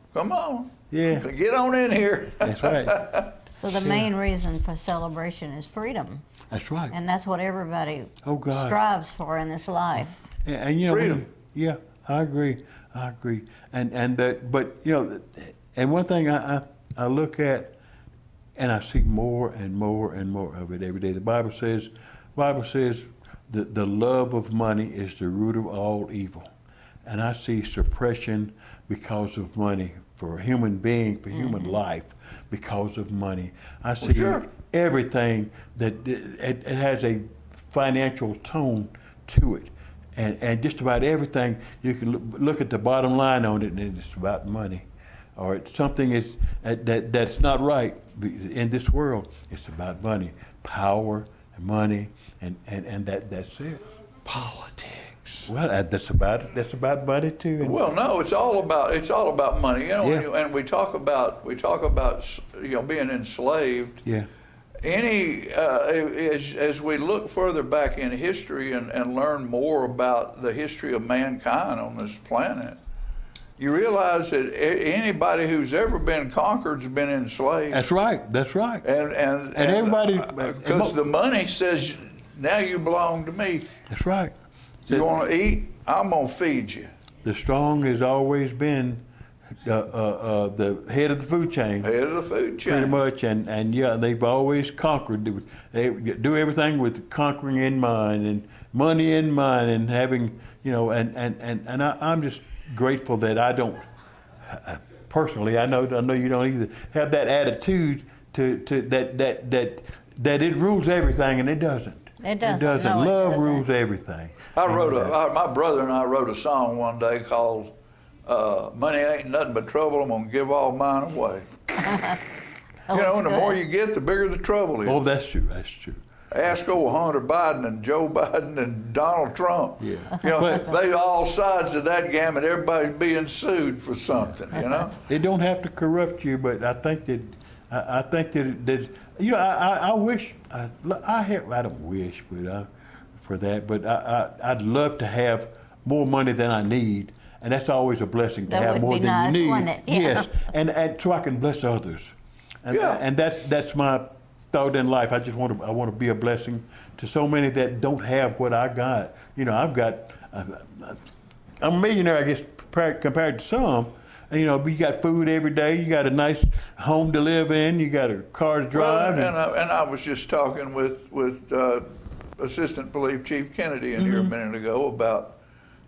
Yeah. Get on in here. That's right. So the main reason for celebration is freedom. That's right. And that's what everybody strives for in this life. And freedom. I agree. And one thing I look at, and I see more and more and more of it every day. The Bible says that the love of money is the root of all evil. And I see suppression because of money for a human being, for human life, because of money. I see everything that it has a financial tone to it. And just about everything, you can look at the bottom line on it, and it's about money. Or it's something that's not right in this world. It's about money, power, and money, and that's it. Politics. Well, that's about money too. Well, no, it's all about money. And we talk about being enslaved. Yeah. As we look further back in history and learn more about the history of mankind on this planet, you realize that anybody who's ever been conquered's been enslaved. That's right. And everybody, because the money says, now you belong to me. That's right. You want to eat? I'm gonna feed you. The strong has always been the head of the food chain. Head of the food chain. Pretty much, and they've always conquered. They do everything with conquering in mind and money in mind, and having and I'm just grateful that I don't personally. I know you don't either have that attitude to that it rules everything, and it doesn't. It doesn't. No, Love it doesn't. rules everything. My brother and I wrote a song one day called "Money Ain't Nothing But Trouble. I'm gonna give all mine away." And the more you get, the bigger the trouble is. Oh, that's true. Ask old Hunter Biden and Joe Biden and Donald Trump. Yeah. They all sides of that gamut. Everybody's being sued for something. It don't have to corrupt you, but I think that I wish I don't wish, but for that, but I'd love to have more money than I need, and that's always a blessing to have more than you need. Wouldn't it? Yeah. Yes, and so I can bless others, and that's my thought in life. I want to be a blessing to so many that don't have what I got. I'm a millionaire, I guess, compared to some. But you got food every day. You got a nice home to live in. You got a car to drive. Well, and I was just talking with Assistant Police Chief Kennedy in here a minute ago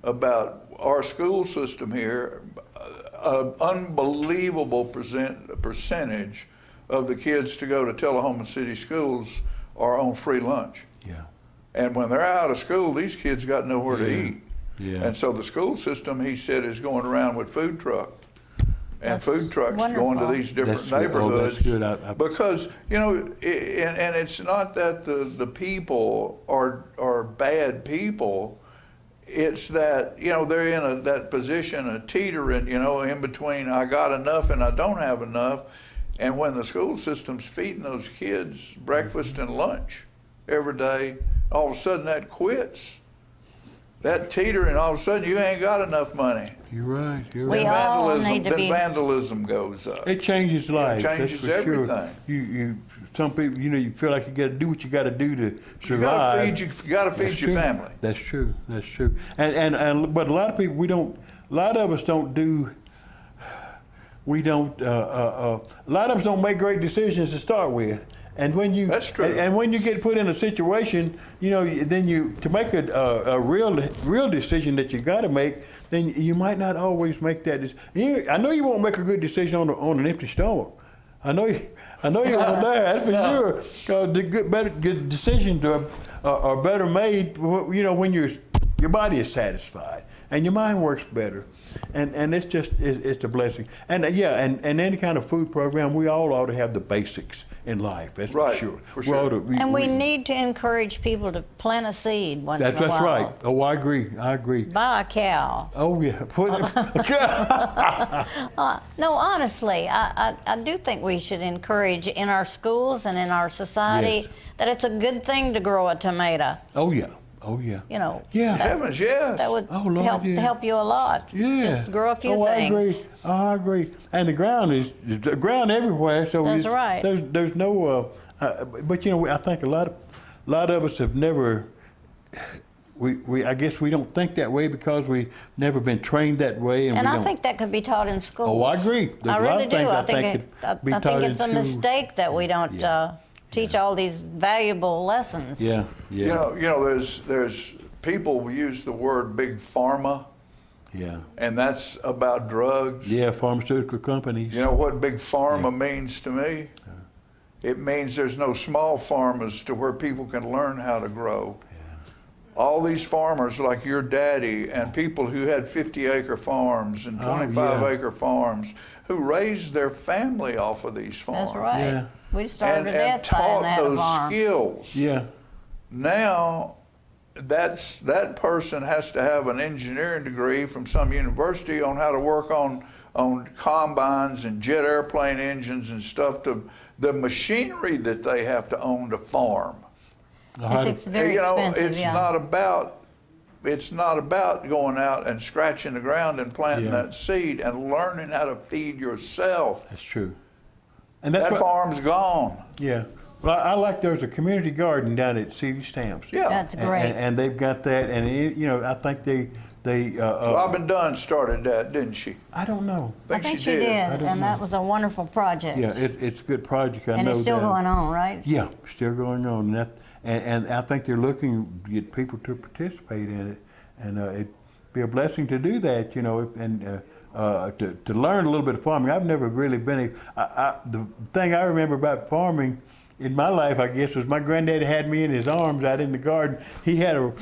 about our school system here. An unbelievable percentage of the kids to go to Tullahoma City schools are on free lunch. Yeah. And when they're out of school, these kids got nowhere to eat. Yeah. And so the school system, he said, is going around with food trucks. And food trucks going to these different neighborhoods. That's good. Because, and it's not that the people are bad people. It's that, they're in that position of teetering, in between I got enough and I don't have enough. And when the school system's feeding those kids breakfast and lunch every day, all of a sudden that quits. That teetering, all of a sudden you ain't got enough money. You're right. We all need to be. Vandalism goes up. It changes life. It changes everything. Sure. Some people, you feel like you got to do what you got to do to survive. You got to feed your family. That's true. But a lot of people, a lot of us don't make great decisions to start with, And when you That's true. And when you get put in a situation, then to make a real decision that you got to make, then you might not always make that decision. I know you won't make a good decision on an empty stomach. I know you won't there. That's for sure. Because the good decisions are better made, when your body is satisfied and your mind works better. And it's a blessing. And and any kind of food program, we all ought to have the basics in life. That's right, for sure. We need to encourage people to plant a seed once in a while. That's right. Oh, I agree. Buy a cow. Oh yeah. No, honestly, I do think we should encourage in our schools and in our society that it's a good thing to grow a tomato. Oh yeah. Yeah. Heavens, yes. That would Oh, Lord, help you a lot. Yeah. Just grow a few things. I agree. And the ground is everywhere. So That's right. There's no. But I think a lot of us have never. I guess we don't think that way because we've never been trained that way. And I think that could be taught in schools. Oh, I agree. I really do. I think taught it's a mistake that we don't teach all these valuable lessons. Yeah. There's people use the word big pharma. Yeah. And that's about drugs. Yeah, pharmaceutical companies. You know what big pharma means to me? It means there's no small farmers to where people can learn how to grow. All these farmers like your daddy and people who had 50-acre farms and 25-acre farms who raised their family off of these farms. That's right. Yeah. We starved to and death buying taught that those farm. skills. Yeah. Now, that person has to have an engineering degree from some university on how to work on combines and jet airplane engines and stuff. The machinery that they have to own to farm. It's very expensive. It's not about going out and scratching the ground and planting that seed and learning how to feed yourself. That's true. And that farm's gone. Yeah. Well, I like there's a community garden down at C.V. Stamps. Yeah. That's great. And they've got that, and I think they. Robin Dunn started that, didn't she? I don't know. I think she did, and that was a wonderful project. Yeah, it's a good project. I know and it's still that. going on, right? Yeah, still going on, and I think they're looking to get people to participate in it, and it'd be a blessing to do that, and. To learn a little bit of farming. I've never really been the thing I remember about farming in my life, I guess, was my granddaddy had me in his arms out in the garden. He had a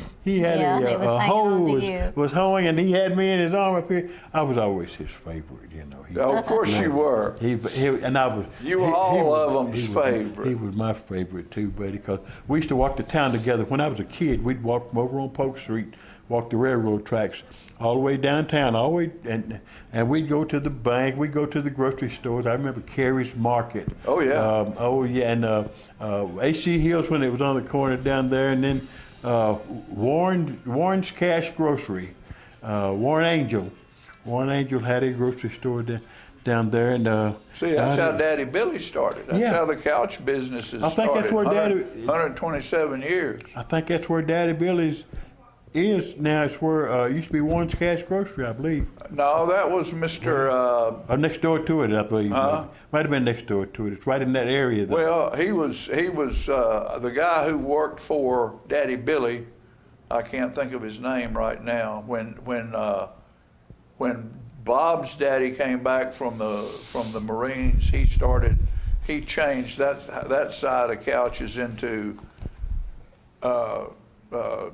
hoe was hoeing, and he had me in his arm up here. I was always his favorite, Of course you were. And I was. You were all of them's favorite. He was my favorite too, buddy, because we used to walk to town together. When I was a kid, we'd walk from over on Polk Street, walk the railroad tracks all the way downtown, and we'd go to the bank, we'd go to the grocery stores. I remember Carey's Market. Oh yeah. And H.C. Hills when it was on the corner down there, and then Warren's Cash Grocery, Warren Angel. Warren Angel had a grocery store down there, and see, that's how Daddy Billy started. That's how the couch businesses started. I think that's where 127 years. I think that's where Daddy Billy's is now. It's where it used to be Warren's Cash Grocery, I believe. No, that was Mr. Next door to it, I believe. Might have been next door to it. It's right in that area, though. Well, he was the guy who worked for Daddy Billy. I can't think of his name right now. When Bob's daddy came back from the Marines, he changed that side of couches into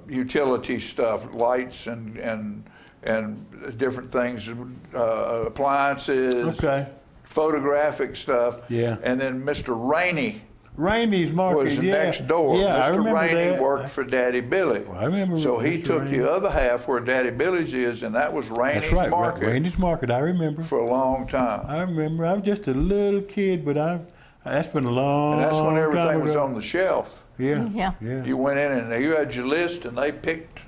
utility stuff, lights and different things, appliances, photographic stuff. Yeah. And then Mr. Rainey's Market was next door. Yeah, I Mr. remember Rainey that. worked for Daddy Billy. Well, I remember. So he Mr. took Rainey. the other half where Daddy Billy's is, and that was Rainey's That's right, Market. Rainey's Market, I remember. For a long time. I remember. I was just a little kid, but that's been a long And that's when everything time was ago. on the shelf. Yeah. You went in and you had your list, and they picked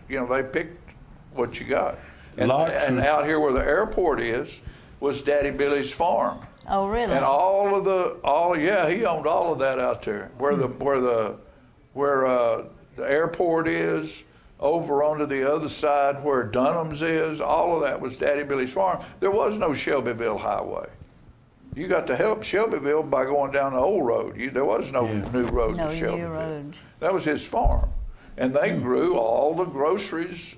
what you got. And out here where the airport was Daddy Billy's farm. Oh, really? And he owned all of that out there. Where the airport is, over onto the other side where Dunham's is, all of that was Daddy Billy's farm. There was no Shelbyville Highway. You got to help Shelbyville by going down the old road. There was no new road No to new Shelbyville. road. That was his farm. And they grew all the groceries,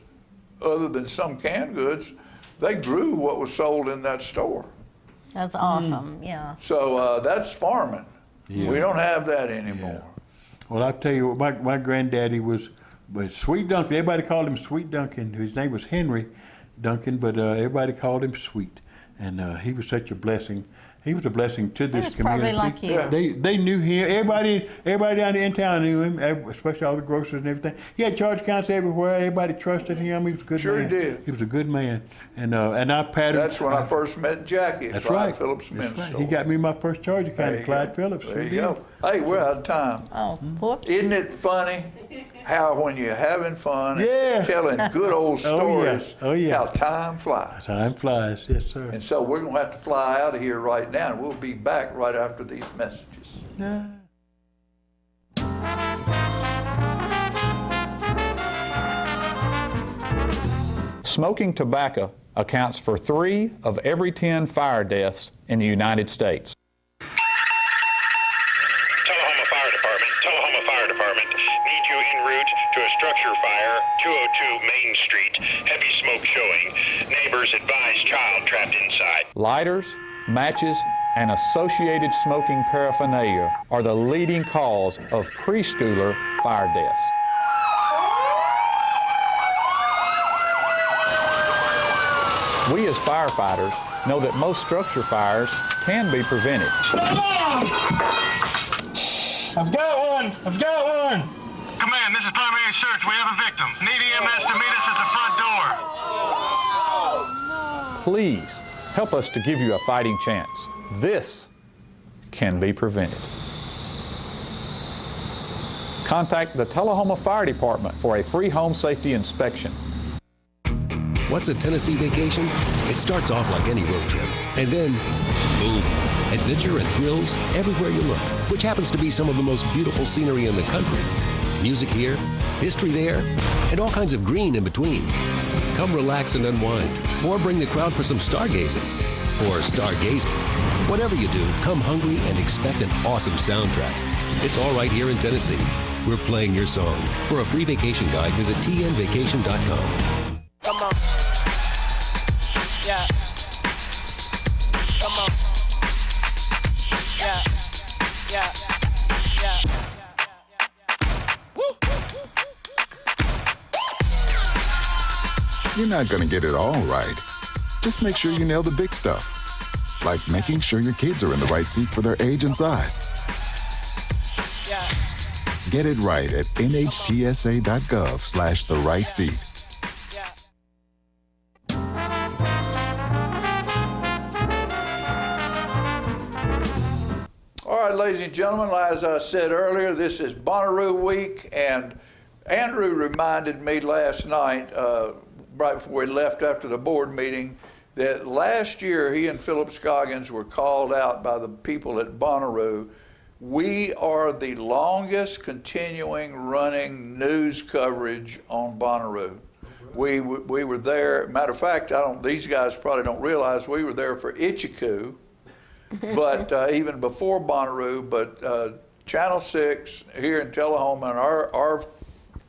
other than some canned goods, they grew what was sold in that store. That's awesome, yeah. So that's farming. Yeah. We don't have that anymore. Well, I'll tell you what, my granddaddy was Sweet Duncan. Everybody called him Sweet Duncan. His name was Henry Duncan, but everybody called him Sweet. And he was such a blessing. He was a blessing to this community. Probably like you. They knew him. Everybody down in town knew him, especially all the grocers and everything. He had charge accounts everywhere. Everybody trusted him. He was a good man. Sure he did. He was a good man. And I patted. That's when I first met Jackie at Clyde Phillips Men's Store. He got me my first charge account at Clyde Phillips. There you go. Hey, we're out of time. Oh, whoops. Isn't it funny how when you're having fun Yeah. and telling good old stories, Oh, yeah. how time flies. Time flies, yes, sir. And so we're going to have to fly out of here right now, and we'll be back right after these messages. Smoking tobacco accounts for 3 of every 10 fire deaths in the United States. Tullahoma Fire Department. Need you en route to a structure fire, 202 Main Street. Heavy smoke showing. Neighbors advise child trapped inside. Lighters, matches, and associated smoking paraphernalia are the leading cause of preschooler fire deaths. We as firefighters know that most structure fires can be prevented. I've got one! Command, this is primary search. We have a victim. Need EMS to meet us at the front door. Please help us to give you a fighting chance. This can be prevented. Contact the Tullahoma Fire Department for a free home safety inspection. What's a Tennessee vacation? It starts off like any road trip, and then, boom, adventure and thrills everywhere you look, which happens to be some of the most beautiful scenery in the country. Music here, history there, and all kinds of green in between. Come relax and unwind, or bring the crowd for some stargazing, or stargazing. Whatever you do, come hungry and expect an awesome soundtrack. It's all right here in Tennessee. We're playing your song. For a free vacation guide, visit tnvacation.com. Come on. Yeah. Come on. Yeah. Yeah. Yeah. Woo. You're not going to get it all right. Just make sure you nail the big stuff. Like making sure your kids are in the right seat for their age and size. Yeah. Get it right at nhtsa.gov/the-right-seat. All right, ladies and gentlemen, as I said earlier, this is Bonnaroo Week, and Andrew reminded me last night, right before we left after the board meeting, that last year he and Philip Scoggins were called out by the people at Bonnaroo. We are the longest continuing running news coverage on Bonnaroo. We were there. Matter of fact, these guys probably don't realize we were there for Itchycoo, but even before Bonnaroo. But Channel 6 here in Tullahoma and our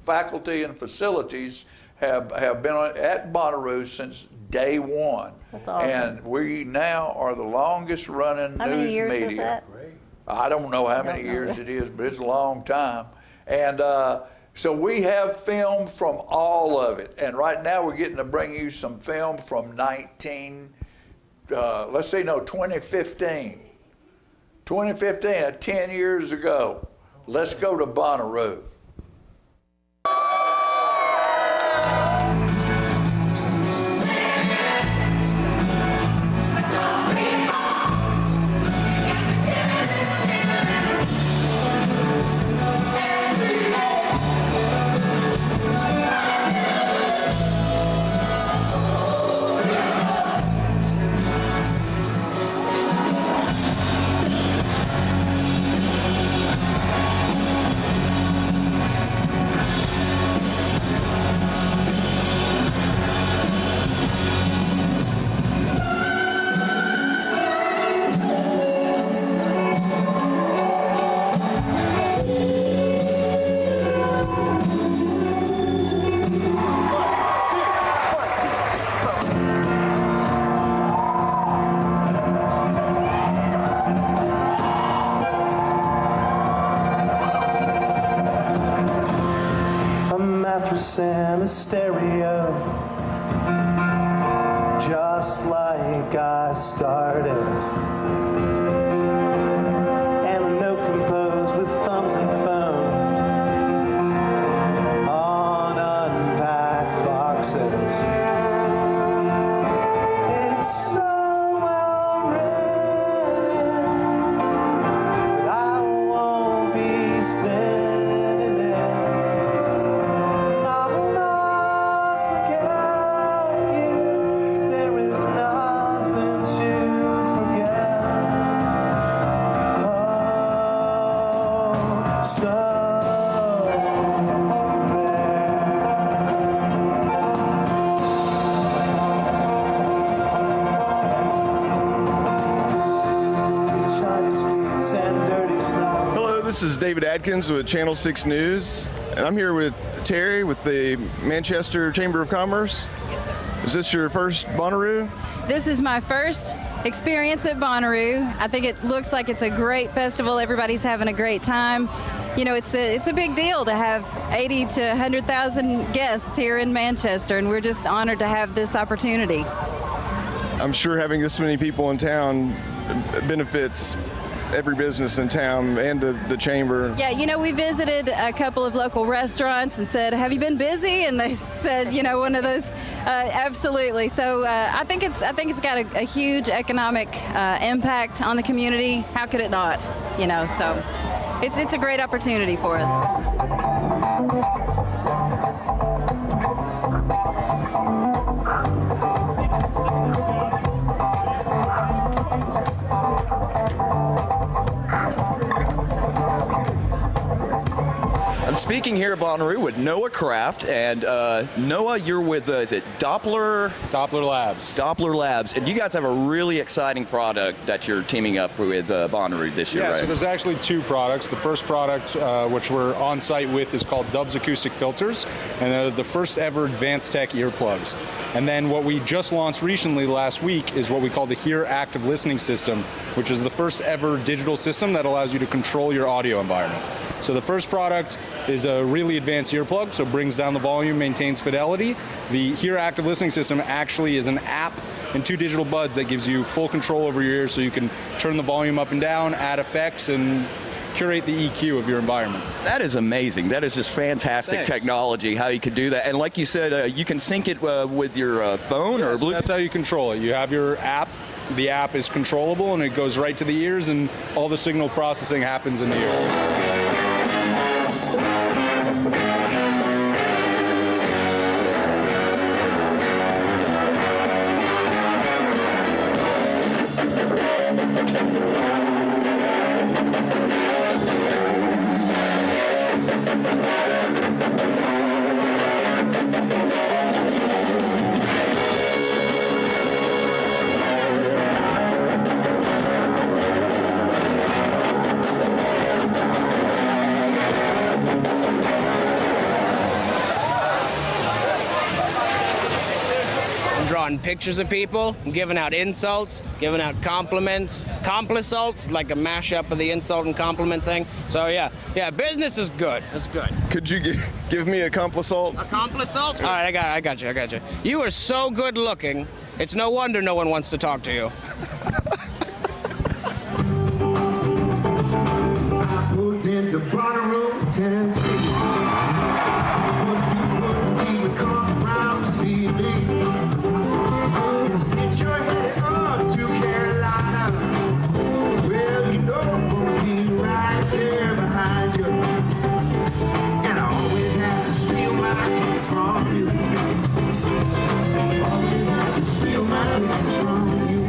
faculty and facilities have been at Bonnaroo since day one. That's awesome. And we now are the longest running How news many years media. is that? I don't know how many years it is, but it's a long time. And so we have film from all of it. And right now we're getting to bring you some film from 2015. 2015, 10 years ago. Let's go to Bonnaroo. and a stereo, just like I started. And a note composed with thumbs and phone on unpacked boxes. It's so well written that I won't be sending it. And I will not forget you. There is nothing to forget. Oh, so Hello, this is David Adkins with Channel 6 News, and I'm here with Terry with the Manchester Chamber of Commerce. Yes, sir. Is this your first Bonnaroo? This is my first experience at Bonnaroo. I think it looks like it's a great festival. Everybody's having a great time. You know, it's a big deal to have 80 to 100,000 guests here in Manchester, and we're just honored to have this opportunity. I'm sure having this many people in town benefits every business in town and the chamber. Yeah, you know, we visited a couple of local restaurants and said, have you been busy? And they said, you know, one of those, absolutely. So I think it's got a huge economic impact on the community. How could it not? You know, so it's a great opportunity for us. I'm speaking here at Bonnaroo with Noah Kraft, and Noah, you're with, is it Doppler? Doppler Labs. Doppler Labs, and you guys have a really exciting product that you're teaming up with Bonnaroo this year, Yeah, right? so there's actually two products. The first product, which we're on site with, is called Dubs Acoustic Filters, and they're the first ever advanced tech earplugs. And then what we just launched recently last week is what we call the Hear Active Listening System, which is the first ever digital system that allows you to control your audio environment. So the first product is a really advanced earplug, so brings down the volume, maintains fidelity. The Hear Active Listening System actually is an app and two digital buds that gives you full control over your ears, so you can turn the volume up and down, add effects, and curate the EQ of your environment. That is amazing. That is just fantastic Thanks. technology, how you can do that. And like you said, you can sync it with your phone or Bluetooth? That's how you control it. You have your app. The app is controllable, and it goes right to the ears, and all the signal processing happens in the ears. Drawing pictures of people, giving out insults, giving out compliments, complissults, like a mashup of the insult and compliment thing. So yeah, business is good. It's good. Could you give me a complisult? A complisult? All right, I got you. You are so good looking. It's no wonder no one wants to talk to you. Moved into Bonnaroo, Tennessee. But you wouldn't even come around to see me. You sent your head up to Carolina. Well, you know I'm gonna be right there behind you. And I always have to steal my kisses from you. Always have to steal my kisses from you.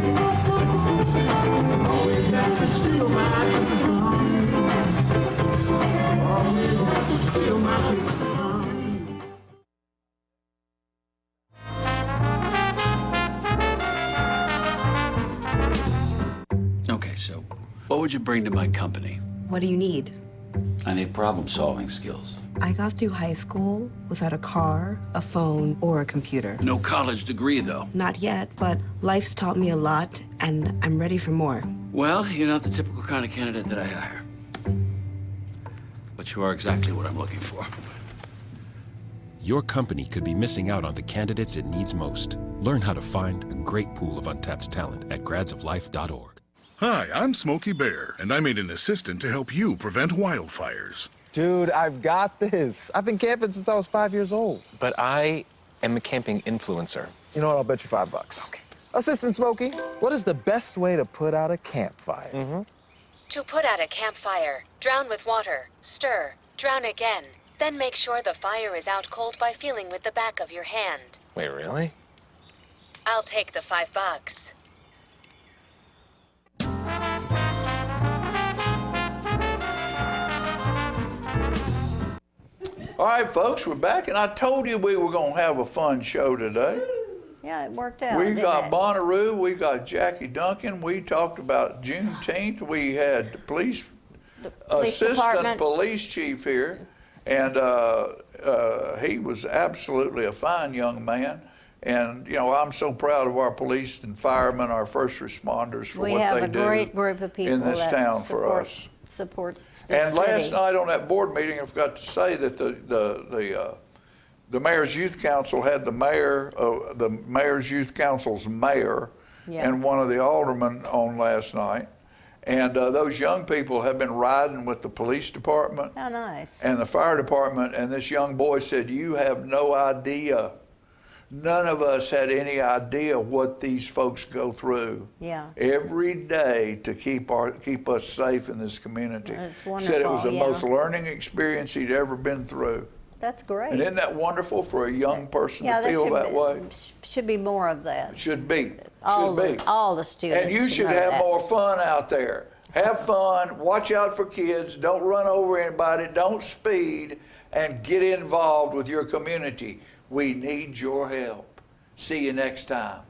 Always have to steal my kisses from you. Always have to steal my kisses from you. Okay, so what would you bring to my company? What do you need? I need problem-solving skills. I got through high school without a car, a phone, or a computer. No college degree, though. Not yet, but life's taught me a lot, and I'm ready for more. Well, you're not the typical kind of candidate that I hire. But you are exactly what I'm looking for. your company could be missing out on the candidates it needs most. Learn how to find a great pool of untapped talent at gradsoflife.org. Hi, I'm Smokey Bear, and I made an assistant to help you prevent wildfires. Dude, I've got this. I've been camping since I was 5 years old. But I am a camping influencer. You know what? I'll bet you $5. Okay. Assistant Smokey, what is the best way to put out a campfire? To put out a campfire, drown with water, stir, drown again. Then make sure the fire is out cold by feeling with the back of your hand. Wait, really? I'll take the $5. All right, folks, we're back, and I told you we were going to have a fun show today. Yeah, it worked out. We didn't got it? Bonnaroo, we got Jackie Duncan, we talked about Juneteenth, we had the police assistant department. police chief here, and he was absolutely a fine young man. And, you know, I'm so proud of our police and firemen, our first responders for We what have they a do great group of people in this that town for support- us. Supports the And city. last night on that board meeting, I forgot to say that the Mayor's Youth Council had the Mayor's Youth Council's mayor Yeah. and one of the aldermen on last night. And those young people have been riding with the police department How nice. and the fire department. And this young boy said, "You have no idea. None of us had any idea what these folks go through Yeah. every day to keep us safe in this community." That's Said it was the wonderful, yeah. most learning experience he'd ever been through. That's great. And isn't that wonderful for a young person Yeah, to there feel should that be- way? Should be more of that. Should be. All Should be. the students. And you should know have that. more fun out there. Have fun, watch out for kids, don't run over anybody, don't speed, and get involved with your community. We need your help. See you next time.